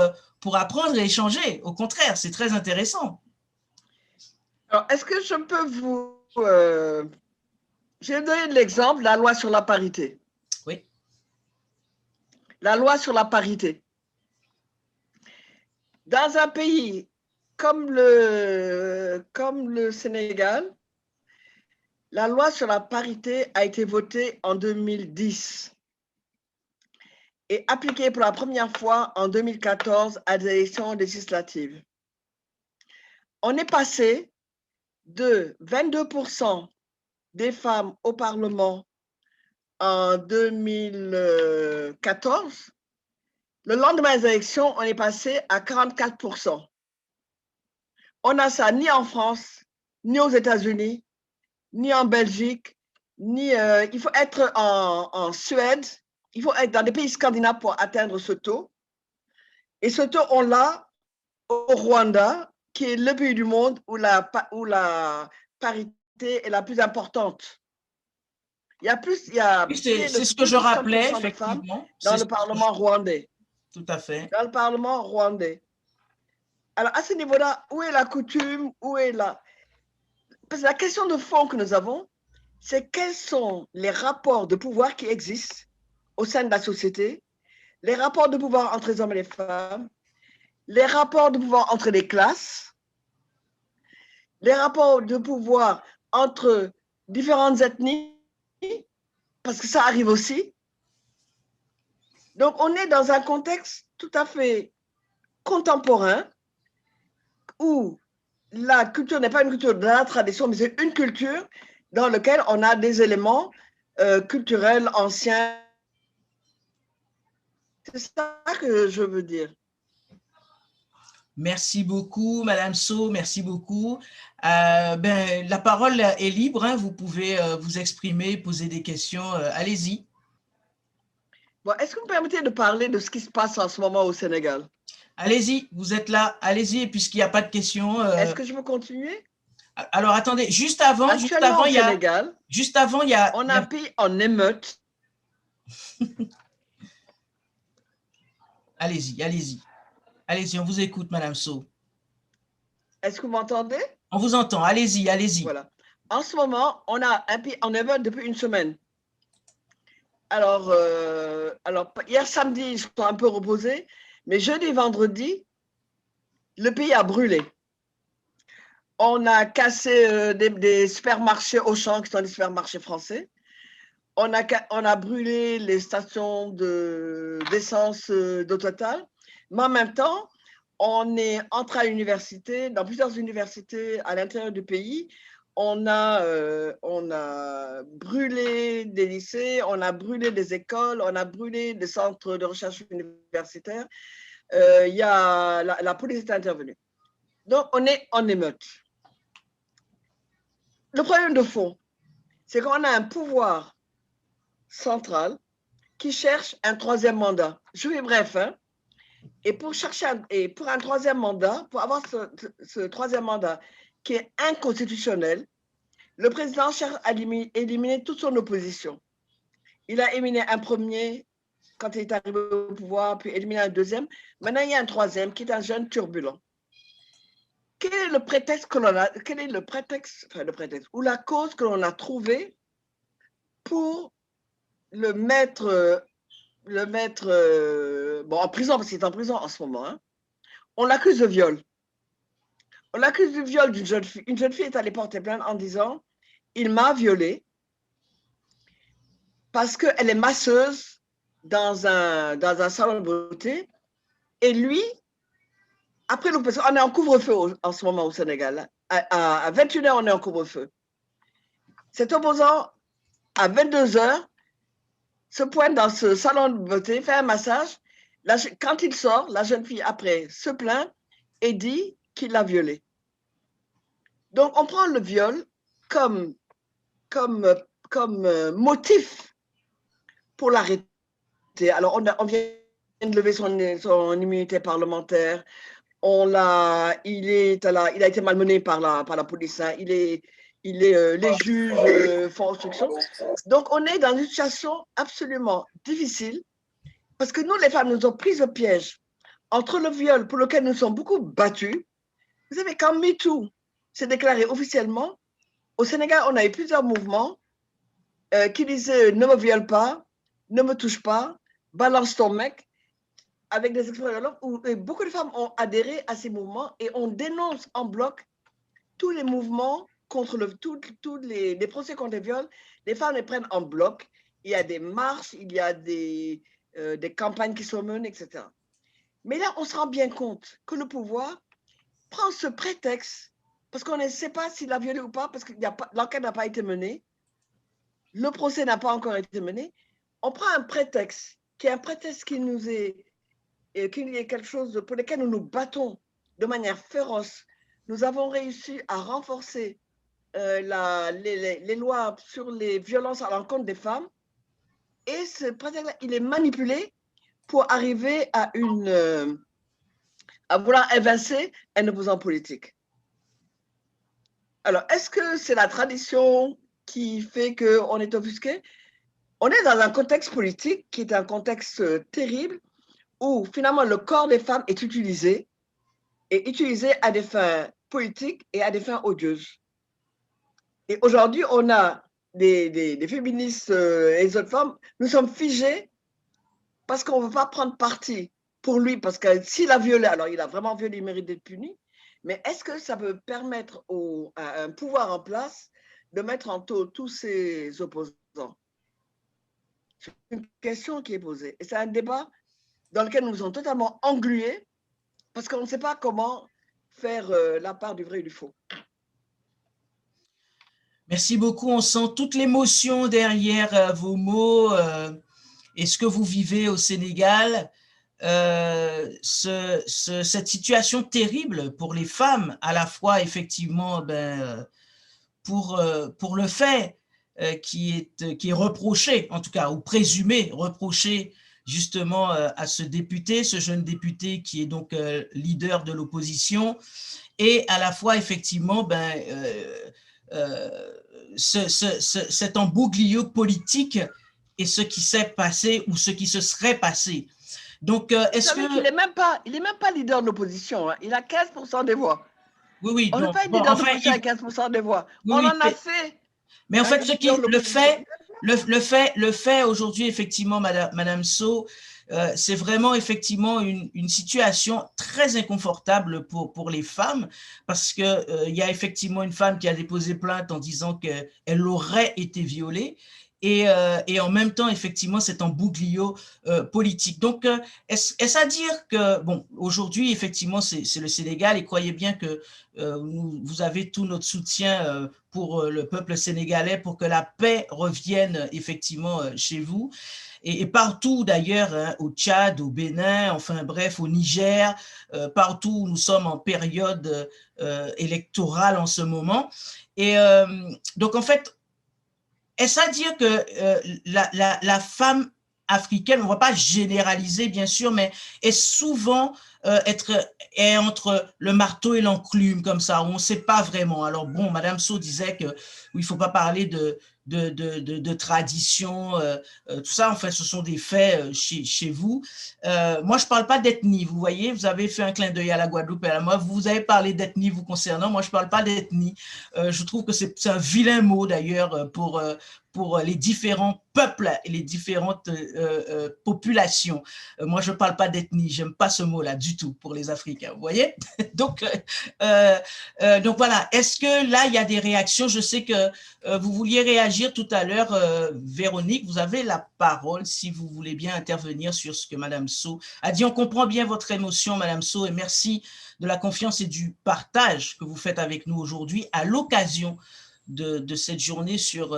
apprendre et échanger. Au contraire, c'est très intéressant. Alors, est-ce que je peux vous... J'ai donné l'exemple, la loi sur la parité. Oui. La loi sur la parité. Dans un pays comme le Sénégal, la loi sur la parité a été votée en 2010. Et appliquée pour la première fois en 2014 à des élections législatives. On est passé de 22% des femmes au Parlement en 2014. Le lendemain des élections, on est passé à 44%. On n'a ça ni en France, ni aux États-Unis, ni en Belgique, ni... il faut être en Suède. Il faut être dans des pays scandinaves pour atteindre ce taux. Et ce taux, on l'a au Rwanda, qui est le pays du monde où la parité est la plus importante. Il y a plus... C'est ce que je rappelais, effectivement. Dans le Parlement rwandais. Tout à fait. Dans le Parlement rwandais. Alors, à ce niveau-là, où est la coutume? Où est la... Parce que la question de fond que nous avons, c'est quels sont les rapports de pouvoir qui existent au sein de la société, les rapports de pouvoir entre les hommes et les femmes, les rapports de pouvoir entre les classes, les rapports de pouvoir entre différentes ethnies, parce que ça arrive aussi. Donc, on est dans un contexte tout à fait contemporain où la culture n'est pas une culture de la tradition, mais c'est une culture dans laquelle on a des éléments culturels anciens. C'est ça que je veux dire. Merci beaucoup, Madame So, merci beaucoup. La parole est libre, hein, vous pouvez vous exprimer, poser des questions, allez-y. Bon, est-ce que vous me permettez de parler de ce qui se passe en ce moment au Sénégal? Allez-y, vous êtes là, allez-y, et puisqu'il n'y a pas de questions… Est-ce que je peux continuer? Alors, attendez, juste avant, actuellement, au Sénégal, il y a… on a un pays en émeute. Allez-y, allez-y. Allez-y, on vous écoute, Madame So. Est-ce que vous m'entendez? On vous entend, allez-y, allez-y. Voilà. En ce moment, on a un pays en émeute depuis une semaine. Alors, hier samedi, ils sont un peu reposés, mais jeudi et vendredi, le pays a brûlé. On a cassé des supermarchés Auchan, qui sont des supermarchés français. On a brûlé les stations d'essence de Total. Mais en même temps, on est entré à l'université, dans plusieurs universités à l'intérieur du pays. On a brûlé des lycées, on a brûlé des écoles, on a brûlé des centres de recherche universitaires. La police est intervenue. Donc, on est en émeute. Le problème de fond, c'est qu'on a un pouvoir central qui cherche un troisième mandat. Je vais bref, hein. Et pour un troisième mandat, pour avoir ce troisième mandat qui est inconstitutionnel, le président cherche à éliminer toute son opposition. Il a éliminé un premier quand il est arrivé au pouvoir, puis éliminé un deuxième. Maintenant, il y a un troisième qui est un jeune turbulent. Quel est le prétexte que l'on a, ou la cause que l'on a trouvée pour le mettre en prison, parce qu'il est en prison en ce moment, hein. On l'accuse de viol. On l'accuse du viol d'une jeune fille. Une jeune fille est allée porter plainte en disant « Il m'a violée parce qu'elle est masseuse dans un salon de beauté. » Et lui, après, parce qu'on est en couvre-feu en ce moment au Sénégal. À 21h, on est en couvre-feu. Cet opposant, à 22h, se pointe dans ce salon de beauté, fait un massage. Quand il sort, la jeune fille, après, se plaint et dit qu'il l'a violée. Donc, on prend le viol comme motif pour l'arrêter. Alors, on vient de lever son immunité parlementaire. Il a été malmené par la police. Hein. Les juges font obstruction. Donc, on est dans une situation absolument difficile parce que nous, les femmes, nous avons pris au piège entre le viol pour lequel nous sommes beaucoup battus. Vous savez, quand MeToo s'est déclaré officiellement, au Sénégal, on a eu plusieurs mouvements qui disaient « ne me viole pas, ne me touche pas, balance ton mec », avec des expressions où beaucoup de femmes ont adhéré à ces mouvements et on dénonce en bloc tous les mouvements contre tous les procès contre les viols. Les femmes les prennent en bloc. Il y a des marches, il y a des campagnes qui sont menées, etc. Mais là, on se rend bien compte que le pouvoir prend ce prétexte, parce qu'on ne sait pas s'il a violé ou pas, parce que l'enquête n'a pas été menée, le procès n'a pas encore été mené. On prend un prétexte, qui est un prétexte qui est quelque chose pour lequel nous nous battons de manière féroce. Nous avons réussi à renforcer les lois sur les violences à l'encontre des femmes. Et ce prétexte-là, il est manipulé pour arriver à vouloir évincer un opposant politique. Alors, est-ce que c'est la tradition qui fait qu'on est offusqué? On est dans un contexte politique qui est un contexte terrible où finalement le corps des femmes est utilisé à des fins politiques et à des fins odieuses. Et aujourd'hui, on a des féministes et des autres femmes, nous sommes figés parce qu'on ne veut pas prendre parti pour lui, parce que s'il a violé, alors il a vraiment violé, il mérite d'être puni, mais est-ce que ça peut permettre à un pouvoir en place de mettre en taule tous ces opposants? C'est une question qui est posée. Et c'est un débat dans lequel nous sommes totalement englués parce qu'on ne sait pas comment faire la part du vrai et du faux. Merci beaucoup. On sent toute l'émotion derrière vos mots et ce que vous vivez au Sénégal. Cette situation terrible pour les femmes, à la fois effectivement pour le fait qui est reproché, en tout cas, ou présumé reproché justement à ce député, ce jeune député qui est donc leader de l'opposition, et à la fois effectivement cet embouglio politique et ce qui s'est passé ou ce qui se serait passé. Donc, est-ce que... Il n'est même pas leader de l'opposition, hein. Il a 15% des voix. Oui, oui. On n'est pas leader de l'opposition avec 15% des voix. Oui, on oui, en a fait. Mais en fait, le fait aujourd'hui, effectivement, Madame Sow, c'est vraiment effectivement une situation très inconfortable pour les femmes parce que il y a effectivement une femme qui a déposé plainte en disant qu'elle aurait été violée. Et en même temps, effectivement, c'est un bouclier politique. Donc, est-ce à dire que, bon, aujourd'hui, effectivement, c'est le Sénégal et croyez bien que vous avez tout notre soutien pour le peuple sénégalais pour que la paix revienne effectivement chez vous. Et partout d'ailleurs, hein, au Tchad, au Bénin, enfin bref, au Niger, partout où nous sommes en période électorale en ce moment. Et donc, en fait, est-ce à dire que la femme africaine, on ne va pas généraliser bien sûr, mais est souvent est entre le marteau et l'enclume comme ça, où on ne sait pas vraiment. Alors bon, Madame Sow disait qu'il ne faut pas parler de tradition, tout ça, enfin, ce sont des faits chez vous. Moi, je ne parle pas d'ethnie, vous voyez, vous avez fait un clin d'œil à la Guadeloupe et à moi, vous avez parlé d'ethnie vous concernant, moi, je ne parle pas d'ethnie. Je trouve que c'est un vilain mot, d'ailleurs, pour les différents peuples et les différentes populations. Moi, je ne parle pas d'ethnie, je n'aime pas ce mot-là du tout pour les Africains, vous voyez. Donc voilà, est-ce que là, il y a des réactions? Je sais que vous vouliez réagir tout à l'heure, Véronique, vous avez la parole si vous voulez bien intervenir sur ce que Madame Sow a dit. On comprend bien votre émotion, Madame Sow, et merci de la confiance et du partage que vous faites avec nous aujourd'hui à l'occasion de cette journée sur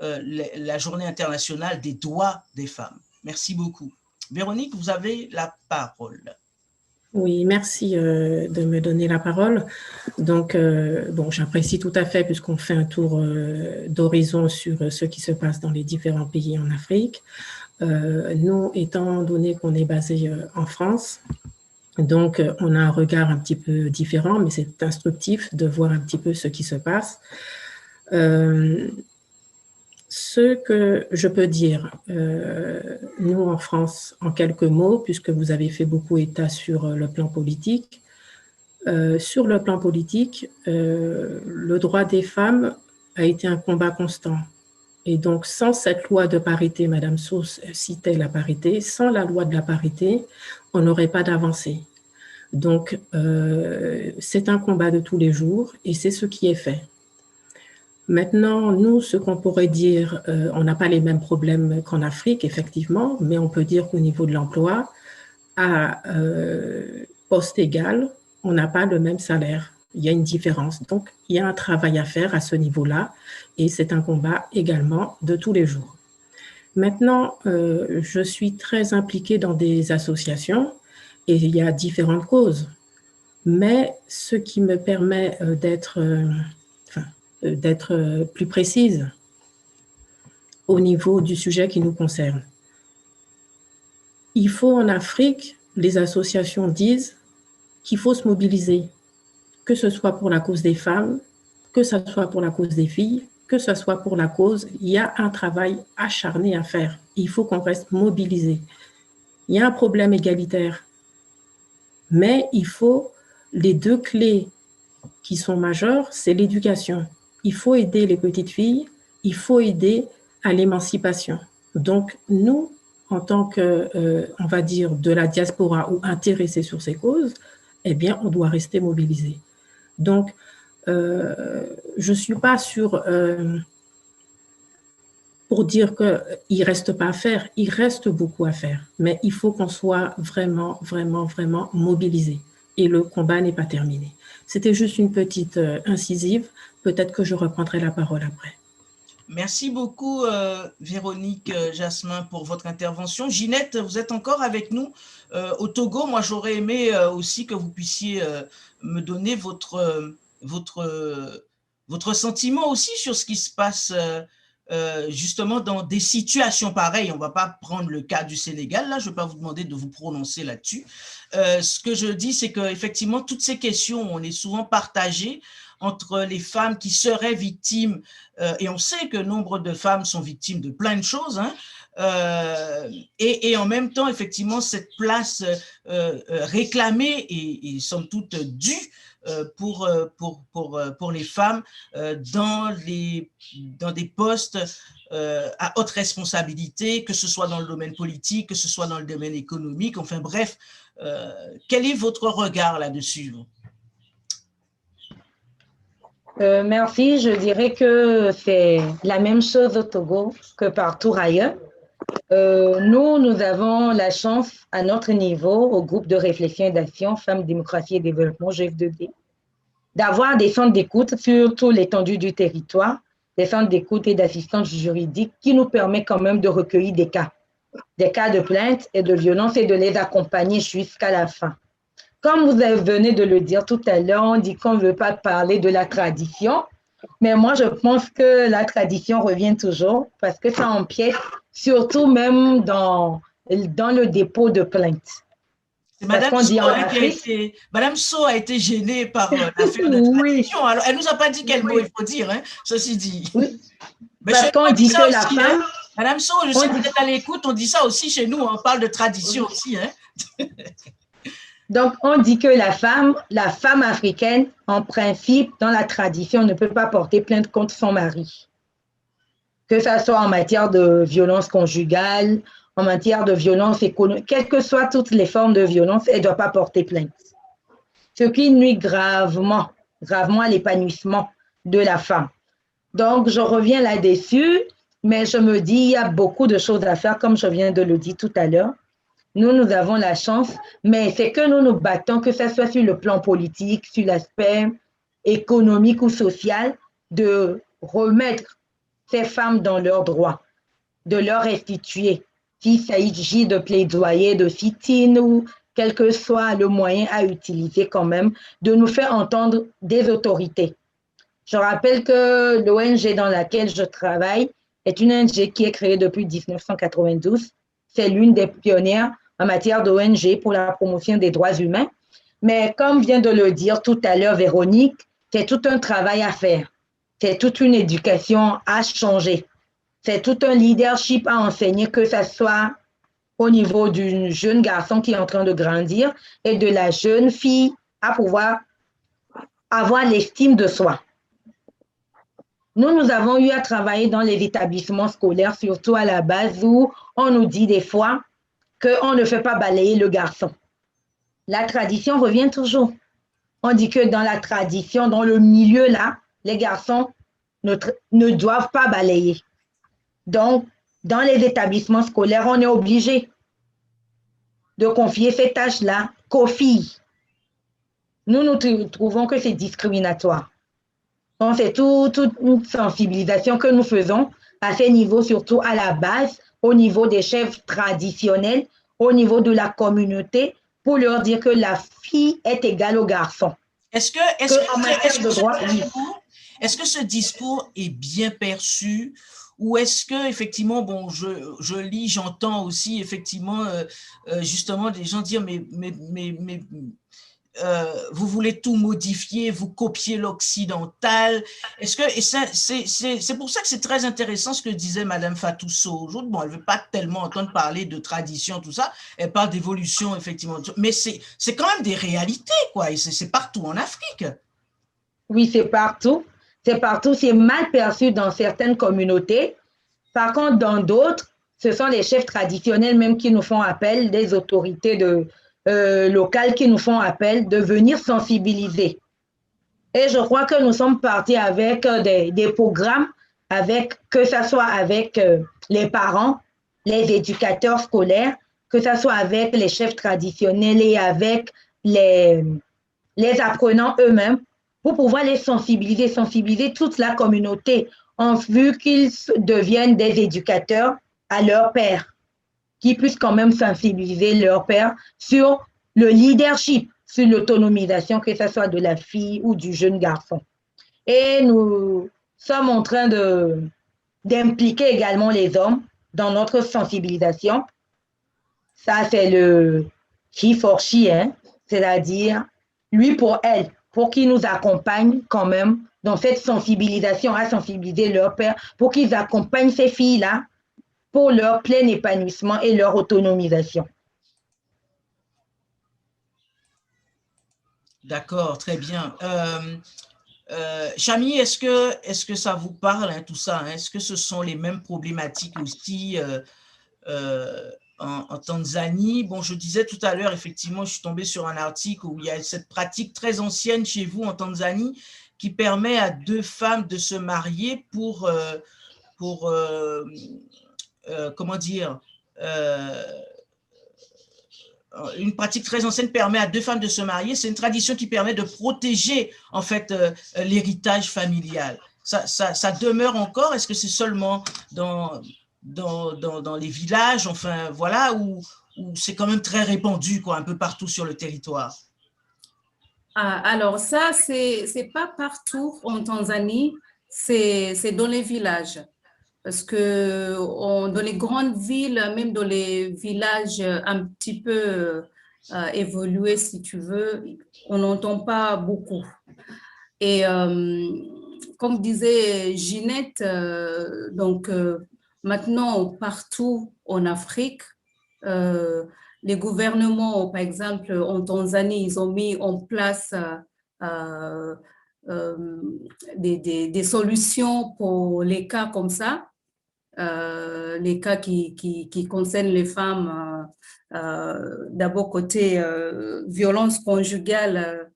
la journée internationale des droits des femmes. Merci beaucoup. Véronique, vous avez la parole. Oui, merci de me donner la parole. Donc, bon, j'apprécie tout à fait puisqu'on fait un tour d'horizon sur ce qui se passe dans les différents pays en Afrique. Nous, étant donné qu'on est basé en France, donc on a un regard un petit peu différent, mais c'est instructif de voir un petit peu ce qui se passe. Ce que je peux dire, nous en France, en quelques mots, puisque vous avez fait beaucoup état sur le plan politique, le droit des femmes a été un combat constant. Et donc, sans cette loi de parité, Madame Sow citait la parité, sans la loi de la parité, on n'aurait pas d'avancée. Donc, c'est un combat de tous les jours et c'est ce qui est fait. Maintenant, nous, ce qu'on pourrait dire, on n'a pas les mêmes problèmes qu'en Afrique, effectivement, mais on peut dire qu'au niveau de l'emploi, à poste égal, on n'a pas le même salaire. Il y a une différence. Donc, il y a un travail à faire à ce niveau-là et c'est un combat également de tous les jours. Maintenant, je suis très impliquée dans des associations et il y a différentes causes. Mais ce qui me permet d'être plus précise au niveau du sujet qui nous concerne. Il faut en Afrique, les associations disent qu'il faut se mobiliser, que ce soit pour la cause des femmes, que ce soit pour la cause des filles, que ce soit pour la cause, il y a un travail acharné à faire. Il faut qu'on reste mobilisé. Il y a un problème égalitaire, mais il faut les deux clés qui sont majeures, c'est l'éducation. Il faut aider les petites filles, il faut aider à l'émancipation. Donc, nous, en tant que, on va dire, de la diaspora ou intéressés sur ces causes, eh bien, on doit rester mobilisés. Donc, je ne suis pas sûre pour dire qu'il ne reste pas à faire. Il reste beaucoup à faire, mais il faut qu'on soit vraiment, vraiment, vraiment mobilisé. Et le combat n'est pas terminé. C'était juste une petite incisive. Peut-être que je reprendrai la parole après. Merci beaucoup, Véronique Jasmin, pour votre intervention. Ginette, vous êtes encore avec nous au Togo. Moi, j'aurais aimé aussi que vous puissiez me donner votre sentiment aussi sur ce qui se passe justement dans des situations pareilles. On ne va pas prendre le cas du Sénégal, là, je ne vais pas vous demander de vous prononcer là-dessus. Ce que je dis, c'est qu'effectivement, toutes ces questions, on est souvent partagées entre les femmes qui seraient victimes, et on sait que nombre de femmes sont victimes de plein de choses, hein, et en même temps, effectivement, cette place réclamée et somme toute due pour les femmes dans des postes à haute responsabilité, que ce soit dans le domaine politique, que ce soit dans le domaine économique, enfin bref, quel est votre regard là-dessus? Merci, je dirais que c'est la même chose au Togo que partout ailleurs. Nous avons la chance à notre niveau, au groupe de réflexion et d'action Femmes, Démocratie et Développement, GF2D, d'avoir des centres d'écoute sur toute l'étendue du territoire, des centres d'écoute et d'assistance juridique qui nous permettent quand même de recueillir des cas de plainte et de violence et de les accompagner jusqu'à la fin. Comme vous venez de le dire tout à l'heure, on dit qu'on ne veut pas parler de la tradition, mais moi, je pense que la tradition revient toujours parce que ça empiète, surtout même dans le dépôt de plainte. Madame So a été gênée par l'affaire de tradition. Alors, elle ne nous a pas dit quel mot il faut dire, hein, ceci dit. Oui. Parce qu'on dit que la femme… Madame So, je sais que vous êtes à l'écoute, on dit ça aussi chez nous, on parle de tradition aussi. Hein. Donc, on dit que la femme africaine, en principe, dans la tradition, ne peut pas porter plainte contre son mari. Que ça soit en matière de violence conjugale, en matière de violence économique, quelles que soient toutes les formes de violence, elle ne doit pas porter plainte. Ce qui nuit gravement à l'épanouissement de la femme. Donc, je reviens là-dessus, mais je me dis, il y a beaucoup de choses à faire, comme je viens de le dire tout à l'heure. Nous avons la chance, mais c'est que nous nous battons, que ce soit sur le plan politique, sur l'aspect économique ou social, de remettre ces femmes dans leurs droits, de leur restituer. S'il s'agit de plaidoyer, de sit-in ou quel que soit le moyen à utiliser quand même, de nous faire entendre des autorités. Je rappelle que l'ONG dans laquelle je travaille est une ONG qui est créée depuis 1992. C'est l'une des pionnières en matière d'ONG pour la promotion des droits humains. Mais comme vient de le dire tout à l'heure Véronique, c'est tout un travail à faire. C'est toute une éducation à changer. C'est tout un leadership à enseigner, que ce soit au niveau du jeune garçon qui est en train de grandir et de la jeune fille à pouvoir avoir l'estime de soi. Nous avons eu à travailler dans les établissements scolaires, surtout à la base, où on nous dit des fois qu'on ne fait pas balayer le garçon. La tradition revient toujours. On dit que dans la tradition, dans le milieu là, les garçons ne doivent pas balayer. Donc, dans les établissements scolaires, on est obligé de confier ces tâches-là qu'aux filles. Nous trouvons que c'est discriminatoire. Donc, c'est toute une sensibilisation que nous faisons à ces niveaux, surtout à la base, au niveau des chefs traditionnels, au niveau de la communauté, pour leur dire que la fille est égale au garçon. Est-ce que ce discours est bien perçu, ou est-ce que effectivement, bon, je lis, j'entends aussi effectivement justement des gens dire mais vous voulez tout modifier, vous copiez l'occidental. Est-ce que, et c'est pour ça que c'est très intéressant ce que disait Madame Fatou Sow aujourd'hui. Bon, elle ne veut pas tellement entendre parler de tradition, tout ça. Elle parle d'évolution, effectivement. Mais c'est quand même des réalités, quoi. Et c'est partout en Afrique. Oui, c'est partout. C'est partout. C'est mal perçu dans certaines communautés. Par contre, dans d'autres, ce sont les chefs traditionnels même qui nous font appel, des autorités locales qui nous font appel de venir sensibiliser. Et je crois que nous sommes partis avec des programmes, que ce soit avec les parents, les éducateurs scolaires, que ce soit avec les chefs traditionnels et avec les, les apprenants eux-mêmes, pour pouvoir les sensibiliser toute la communauté en vue qu'ils deviennent des éducateurs à leur père, qui puissent quand même sensibiliser leur père sur le leadership, sur l'autonomisation, que ce soit de la fille ou du jeune garçon. Et nous sommes en train d'impliquer également les hommes dans notre sensibilisation. Ça, c'est le he for she, hein? C'est-à-dire lui pour elle, pour qu'ils nous accompagnent quand même dans cette sensibilisation, à sensibiliser leur père, pour qu'ils accompagnent ces filles-là pour leur plein épanouissement et leur autonomisation. D'accord, très bien. Chami, est-ce que ça vous parle, hein, tout ça, hein? Est-ce que ce sont les mêmes problématiques aussi en Tanzanie? Bon, je disais tout à l'heure, effectivement, je suis tombée sur un article où il y a cette pratique très ancienne chez vous en Tanzanie qui permet à deux femmes de se marier pour comment dire, une pratique très ancienne permet à deux femmes de se marier. C'est une tradition qui permet de protéger en fait l'héritage familial. Ça demeure encore? Est-ce que c'est seulement dans les villages, enfin voilà, ou c'est quand même très répandu quoi, un peu partout sur le territoire? Alors ça, c'est pas partout en Tanzanie, c'est dans les villages. Parce que dans les grandes villes, même dans les villages un petit peu évolués, si tu veux, on n'entend pas beaucoup. Et comme disait Ginette, maintenant, partout en Afrique, les gouvernements, par exemple, en Tanzanie, ils ont mis en place des solutions pour les cas comme ça. Les cas qui concernent les femmes, d'abord côté violence conjugale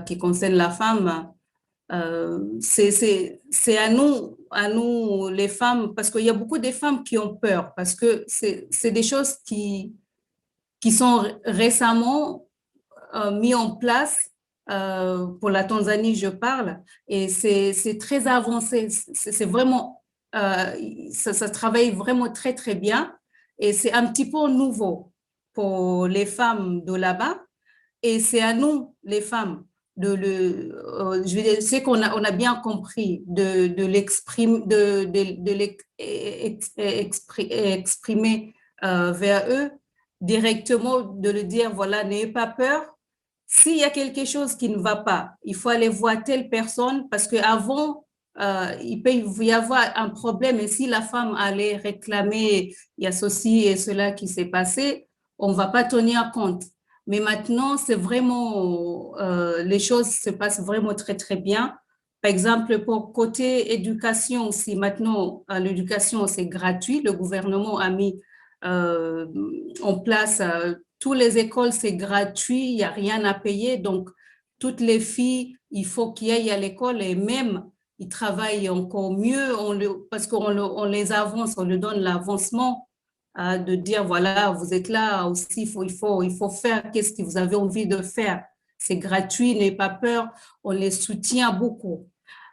qui concerne la femme, c'est à nous les femmes, parce qu'il y a beaucoup de femmes qui ont peur, parce que c'est des choses qui sont récemment mis en place pour la Tanzanie, je parle, et c'est très avancé, c'est vraiment ça travaille vraiment très, très bien et c'est un petit peu nouveau pour les femmes de là-bas et c'est à nous, les femmes, je veux dire, c'est qu'on a bien compris de l'exprimer, exprimer vers eux directement, de le dire, voilà, n'ayez pas peur. S'il y a quelque chose qui ne va pas, il faut aller voir telle personne parce qu'avant, il peut y avoir un problème et si la femme allait réclamer il y a ceci et cela qui s'est passé, on ne va pas tenir compte. Mais maintenant, c'est vraiment, les choses se passent vraiment très, très bien. Par exemple, pour côté éducation aussi, maintenant, l'éducation, c'est gratuit. Le gouvernement a mis en place, toutes les écoles, c'est gratuit, il n'y a rien à payer. Donc, toutes les filles, il faut qu'ils aillent à l'école et même ils travaillent encore mieux parce qu'on les avance, on leur donne l'avancement de dire, voilà, vous êtes là aussi, il faut faire qu'est-ce que vous avez envie de faire. C'est gratuit, n'ayez pas peur, on les soutient beaucoup.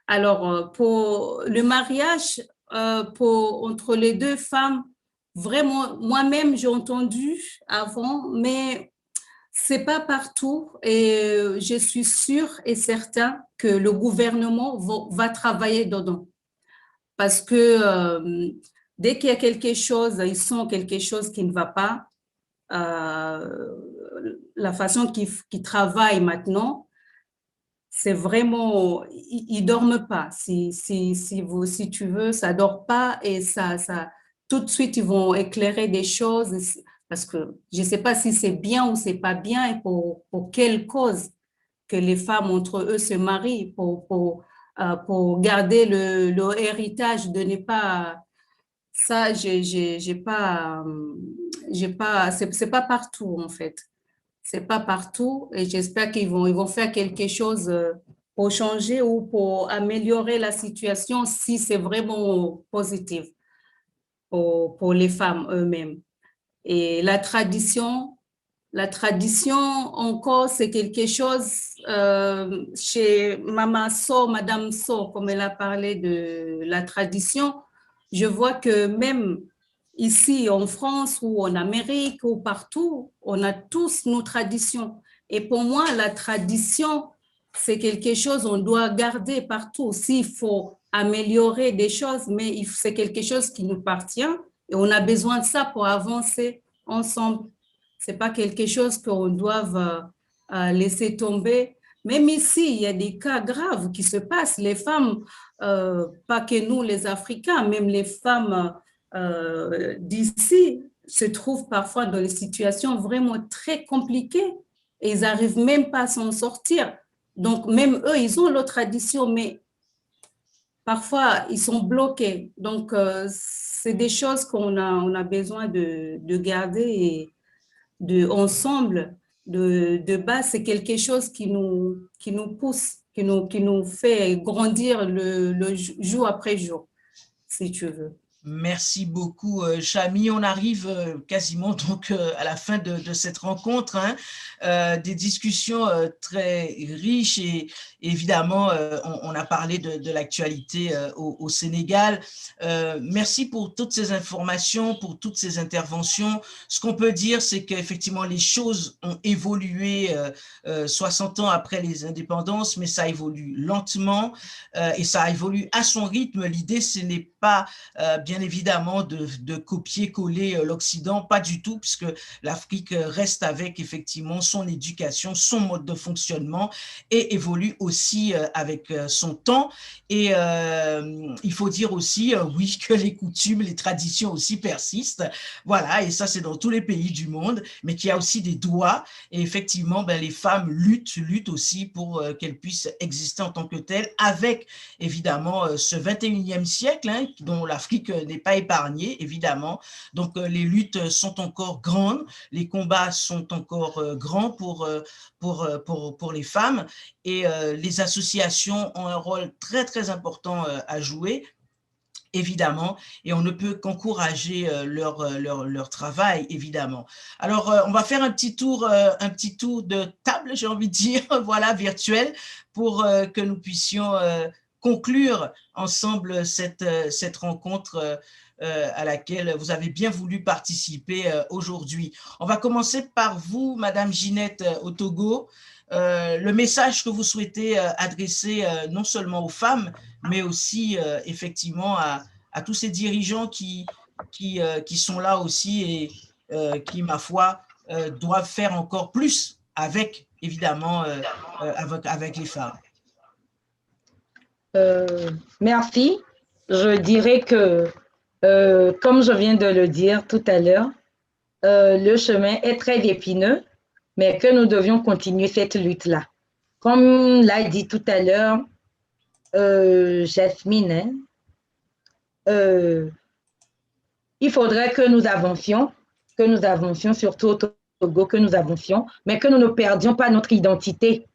Alors, pour le mariage, entre les deux femmes, vraiment, moi-même, j'ai entendu avant, mais c'est pas partout et je suis sûre et certain que le gouvernement va travailler dedans. Parce que dès qu'il y a quelque chose, ils sentent quelque chose qui ne va pas, la façon qu'ils travaillent maintenant, c'est vraiment, ils ne dorment pas. Si tu veux, ça ne dort pas et tout de suite, ils vont éclairer des choses parce que je ne sais pas si c'est bien ou c'est pas bien et pour quelle cause que les femmes entre eux se marient pour garder le héritage de ne pas... Ça, c'est pas partout en fait. C'est pas partout et j'espère qu'ils vont faire quelque chose pour changer ou pour améliorer la situation si c'est vraiment positif pour les femmes eux-mêmes. Et la tradition encore, c'est quelque chose chez Maman So, Madame So, comme elle a parlé de la tradition. Je vois que même ici en France ou en Amérique ou partout, on a tous nos traditions. Et pour moi, la tradition, c'est quelque chose qu'on doit garder partout. S'il faut améliorer des choses, mais c'est quelque chose qui nous appartient et on a besoin de ça pour avancer ensemble. Ce n'est pas quelque chose qu'on doit laisser tomber. Même ici, il y a des cas graves qui se passent. Les femmes, pas que nous les Africains, même les femmes d'ici se trouvent parfois dans des situations vraiment très compliquées et ils n'arrivent même pas à s'en sortir. Donc, même eux, ils ont leur tradition, mais parfois, ils sont bloqués. Donc, c'est des choses qu'on a besoin de garder et ensemble, de base, c'est quelque chose qui nous pousse, qui nous fait grandir le jour après jour, si tu veux. Merci beaucoup, Chami. On arrive quasiment donc à la fin de cette rencontre, hein. Des discussions très riches et évidemment, on a parlé de l'actualité au Sénégal. Merci pour toutes ces informations, pour toutes ces interventions. Ce qu'on peut dire, c'est qu'effectivement, les choses ont évolué 60 ans après les indépendances, mais ça évolue lentement et ça évolue à son rythme. L'idée, ce n'est pas bien évidemment de copier-coller l'Occident, pas du tout, puisque l'Afrique reste avec effectivement son éducation, son mode de fonctionnement et évolue aussi avec son temps. Et il faut dire aussi, oui, que les coutumes, les traditions aussi persistent. Voilà, et ça, c'est dans tous les pays du monde, mais qu'il y a aussi des droits. Et effectivement, les femmes luttent aussi pour qu'elles puissent exister en tant que telles, avec évidemment ce 21e siècle, hein, dont l'Afrique n'est pas épargnée, évidemment. Donc, les luttes sont encore grandes, les combats sont encore grands pour les femmes et les associations ont un rôle très, très important à jouer, évidemment, et on ne peut qu'encourager leur travail, évidemment. Alors, on va faire un petit tour de table, j'ai envie de dire, voilà, virtuel, pour que nous puissions conclure ensemble cette rencontre à laquelle vous avez bien voulu participer aujourd'hui. On va commencer par vous, Madame Ginette Otogo. Le message que vous souhaitez adresser non seulement aux femmes, mais aussi effectivement à tous ces dirigeants qui sont là aussi et qui, ma foi, doivent faire encore plus avec, évidemment, avec les femmes. Merci. Je dirais que, comme je viens de le dire tout à l'heure, le chemin est très épineux, mais que nous devions continuer cette lutte-là. Comme l'a dit tout à l'heure Jasmine, il faudrait que nous avancions surtout au Togo, que nous avancions, mais que nous ne perdions pas notre identité,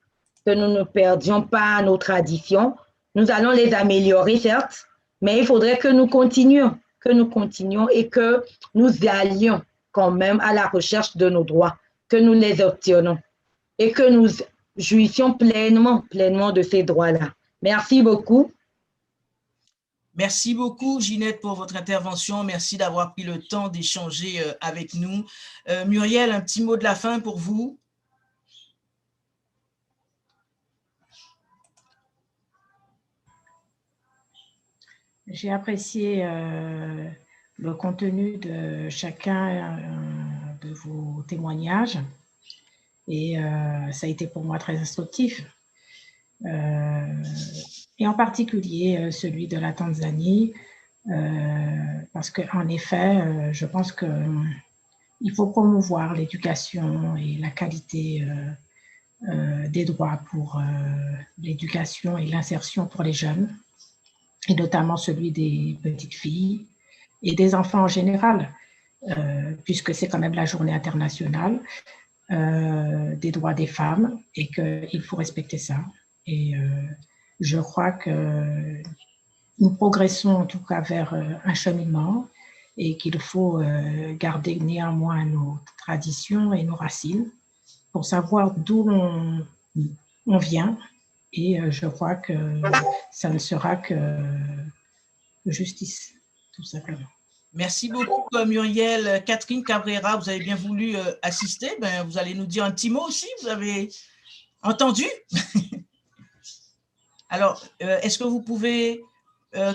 que nous ne perdions pas nos traditions. Nous allons les améliorer, certes, mais il faudrait que nous continuions et que nous allions quand même à la recherche de nos droits, que nous les obtenions et que nous jouissions pleinement de ces droits-là. Merci beaucoup. Merci beaucoup, Ginette, pour votre intervention. Merci d'avoir pris le temps d'échanger avec nous. Muriel, un petit mot de la fin pour vous. J'ai apprécié le contenu de chacun de vos témoignages et ça a été pour moi très instructif. Et en particulier celui de la Tanzanie, parce qu'en effet, je pense qu'il faut promouvoir l'éducation et la qualité des droits pour l'éducation et l'insertion pour les jeunes, et notamment celui des petites filles et des enfants en général, puisque c'est quand même la journée internationale des droits des femmes et qu'il faut respecter ça. Et je crois que nous progressons en tout cas vers un cheminement et qu'il faut garder néanmoins nos traditions et nos racines pour savoir d'où on vient. Et je crois que ça ne sera que justice, tout simplement. Merci beaucoup, Muriel. Catherine Cabrera, vous avez bien voulu assister. Ben, vous allez nous dire un petit mot aussi. Vous avez entendu? Alors, est-ce que vous pouvez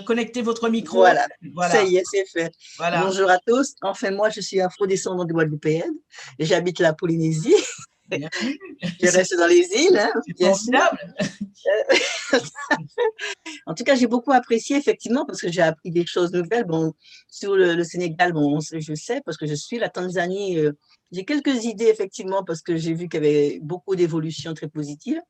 connecter votre micro? Voilà, ça y est, c'est fait. Voilà. Bonjour à tous. Enfin, moi, je suis afro-descendante de Guadeloupéenne et j'habite la Polynésie. Je reste dans les îles, hein, bien sûr. En tout cas, j'ai beaucoup apprécié, effectivement, parce que j'ai appris des choses nouvelles. Bon, sur le Sénégal, bon, je sais, parce que je suis la Tanzanie. J'ai quelques idées, effectivement, parce que j'ai vu qu'il y avait beaucoup d'évolutions très positives.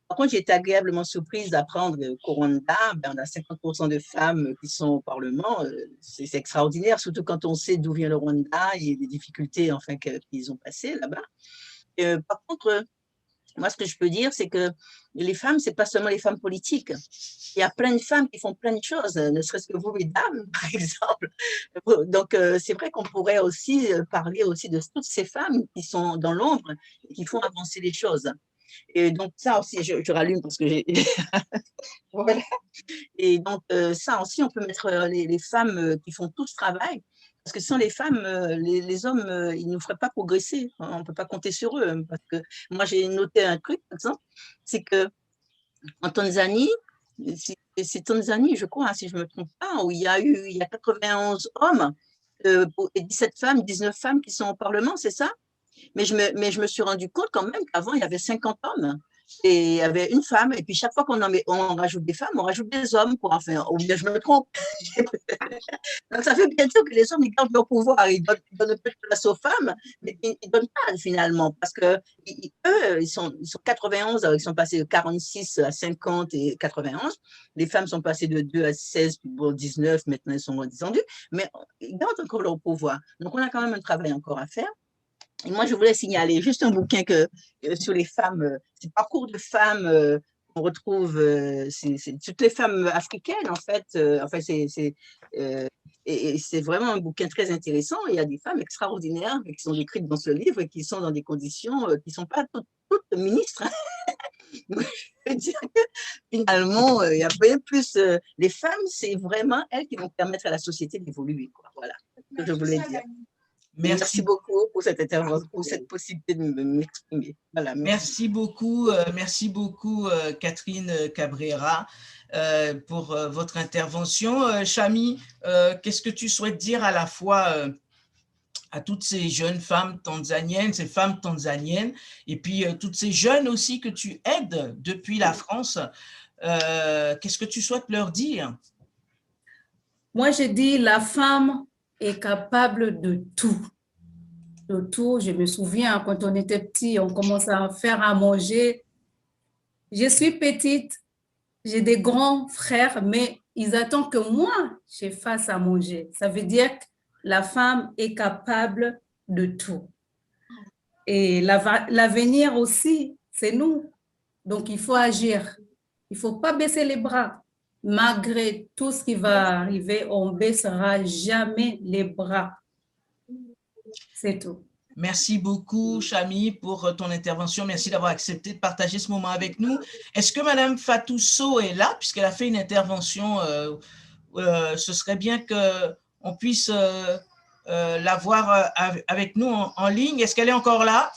Par contre, j'ai été agréablement surprise d'apprendre qu'au Rwanda, ben, on a 50% de femmes qui sont au Parlement. C'est extraordinaire, surtout quand on sait d'où vient le Rwanda et les difficultés enfin, qu'ils ont passées là-bas. Par contre, moi, ce que je peux dire, c'est que les femmes, ce n'est pas seulement les femmes politiques. Il y a plein de femmes qui font plein de choses, ne serait-ce que vous, mesdames, par exemple. Donc, c'est vrai qu'on pourrait aussi parler aussi de toutes ces femmes qui sont dans l'ombre et qui font avancer les choses. Et donc, ça aussi, je rallume parce que j'ai… Voilà. Et donc, ça aussi, on peut mettre les femmes qui font tout ce travail. Parce que sans les femmes, les hommes, ils ne nous feraient pas progresser. On ne peut pas compter sur eux. Parce que moi, j'ai noté un truc, par exemple, c'est qu'en Tanzanie, c'est Tanzanie, je crois, hein, si je ne me trompe pas, où il y a 91 hommes et 17 femmes, 19 femmes qui sont au Parlement, c'est ça? Mais je me suis rendu compte quand même qu'avant, il y avait 50 hommes. Et il y avait une femme, et puis chaque fois qu'on on rajoute des femmes, on rajoute des hommes, quoi. Enfin, ou bien je me trompe. Donc ça fait bientôt que les hommes, ils gardent leur pouvoir, ils donnent un peu de place aux femmes, mais ils ne donnent pas finalement, parce qu'eux, ils sont 91, alors ils sont passés de 46 à 50 et 91. Les femmes sont passées de 2 à 16, puis bon, 19, maintenant elles sont redescendues, mais ils gardent encore leur pouvoir. Donc on a quand même un travail encore à faire. Et moi, je voulais signaler juste un bouquin sur les femmes, c'est parcours de femmes qu'on retrouve, c'est toutes les femmes africaines, en fait. Et c'est vraiment un bouquin très intéressant. Il y a des femmes extraordinaires qui sont décrites dans ce livre et qui sont dans des conditions qui ne sont pas toutes ministres. Donc, je veux dire que finalement, il y a bien plus. Les femmes, c'est vraiment elles qui vont permettre à la société d'évoluer. Voilà ce que je voulais dire. Merci beaucoup pour cette intervention, pour cette possibilité de m'exprimer. Voilà, merci beaucoup, Catherine Cabrera, pour votre intervention. Chami, qu'est-ce que tu souhaites dire à la fois à toutes ces jeunes femmes tanzaniennes, ces femmes tanzaniennes, et puis toutes ces jeunes aussi que tu aides depuis la France? Qu'est-ce que tu souhaites leur dire? Moi, je dis la femme est capable de tout. De tout. Je me souviens, quand on était petit, on commençait à faire à manger. Je suis petite, j'ai des grands frères, mais ils attendent que moi, je fasse à manger. Ça veut dire que la femme est capable de tout. Et l'avenir aussi, c'est nous. Donc, il faut agir. Il ne faut pas baisser les bras. Malgré tout ce qui va arriver, on ne baissera jamais les bras. C'est tout. Merci beaucoup, Chami, pour ton intervention. Merci d'avoir accepté de partager ce moment avec nous. Est-ce que Madame Fatou Sow est là, puisqu'elle a fait une intervention? Ce serait bien qu'on puisse la voir avec nous en ligne. Est-ce qu'elle est encore là?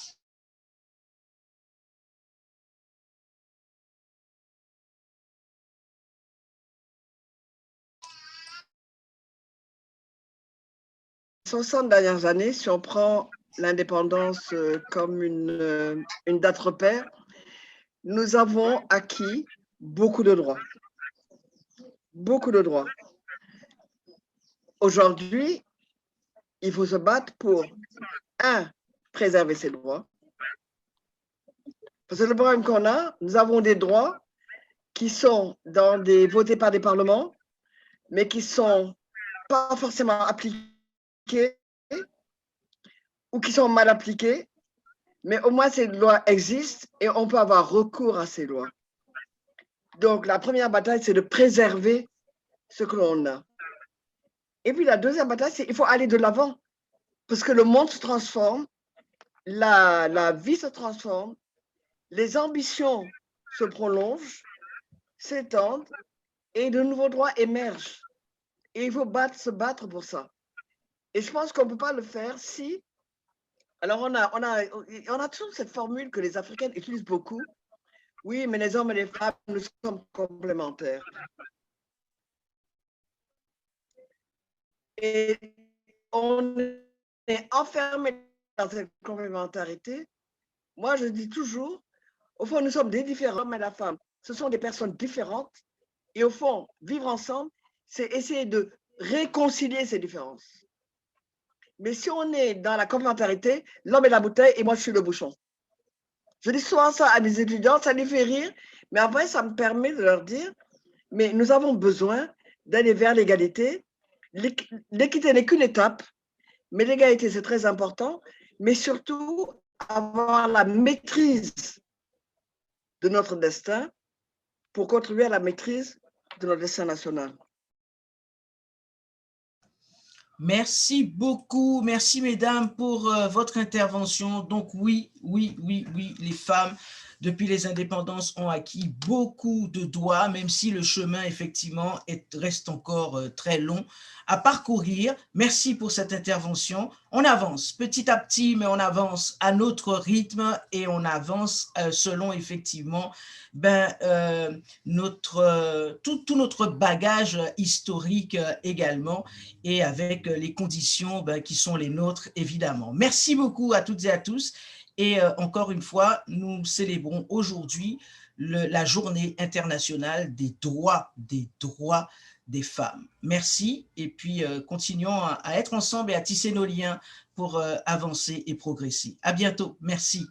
Les 60 dernières années, si on prend l'indépendance comme une date repère, nous avons acquis beaucoup de droits. Beaucoup de droits. Aujourd'hui, il faut se battre pour, préserver ces droits. Parce que le problème qu'on a, nous avons des droits qui sont votés par des parlements, mais qui ne sont pas forcément appliqués ou qui sont mal appliqués, mais au moins ces lois existent et on peut avoir recours à ces lois. Donc, la première bataille, c'est de préserver ce que l'on a. Et puis, la deuxième bataille, c'est qu'il faut aller de l'avant. Parce que le monde se transforme, la vie se transforme, les ambitions se prolongent, s'étendent, et de nouveaux droits émergent. Et il faut se battre pour ça. Et je pense qu'on ne peut pas le faire si... Alors, on a toujours cette formule que les Africaines utilisent beaucoup. Oui, mais les hommes et les femmes, nous sommes complémentaires. Et on est enfermé dans cette complémentarité. Moi, je dis toujours, au fond, nous sommes des différents, l'homme et la femme. Ce sont des personnes différentes. Et au fond, vivre ensemble, c'est essayer de réconcilier ces différences. Mais si on est dans la complémentarité, l'homme est la bouteille et moi, je suis le bouchon. Je dis souvent ça à mes étudiants, ça les fait rire, mais après, ça me permet de leur dire, mais nous avons besoin d'aller vers l'égalité. L'équité n'est qu'une étape, mais l'égalité, c'est très important, mais surtout avoir la maîtrise de notre destin pour contribuer à la maîtrise de notre destin national. Merci beaucoup, merci mesdames pour votre intervention. Donc oui, les femmes, depuis les indépendances, ont acquis beaucoup de droits, même si le chemin, effectivement, reste encore très long à parcourir. Merci pour cette intervention. On avance petit à petit, mais on avance à notre rythme et on avance selon, effectivement, tout notre bagage historique également, et avec les conditions qui sont les nôtres, évidemment. Merci beaucoup à toutes et à tous. Et encore une fois, nous célébrons aujourd'hui la journée internationale des droits des femmes. Merci, et puis continuons à être ensemble et à tisser nos liens pour avancer et progresser. À bientôt. Merci.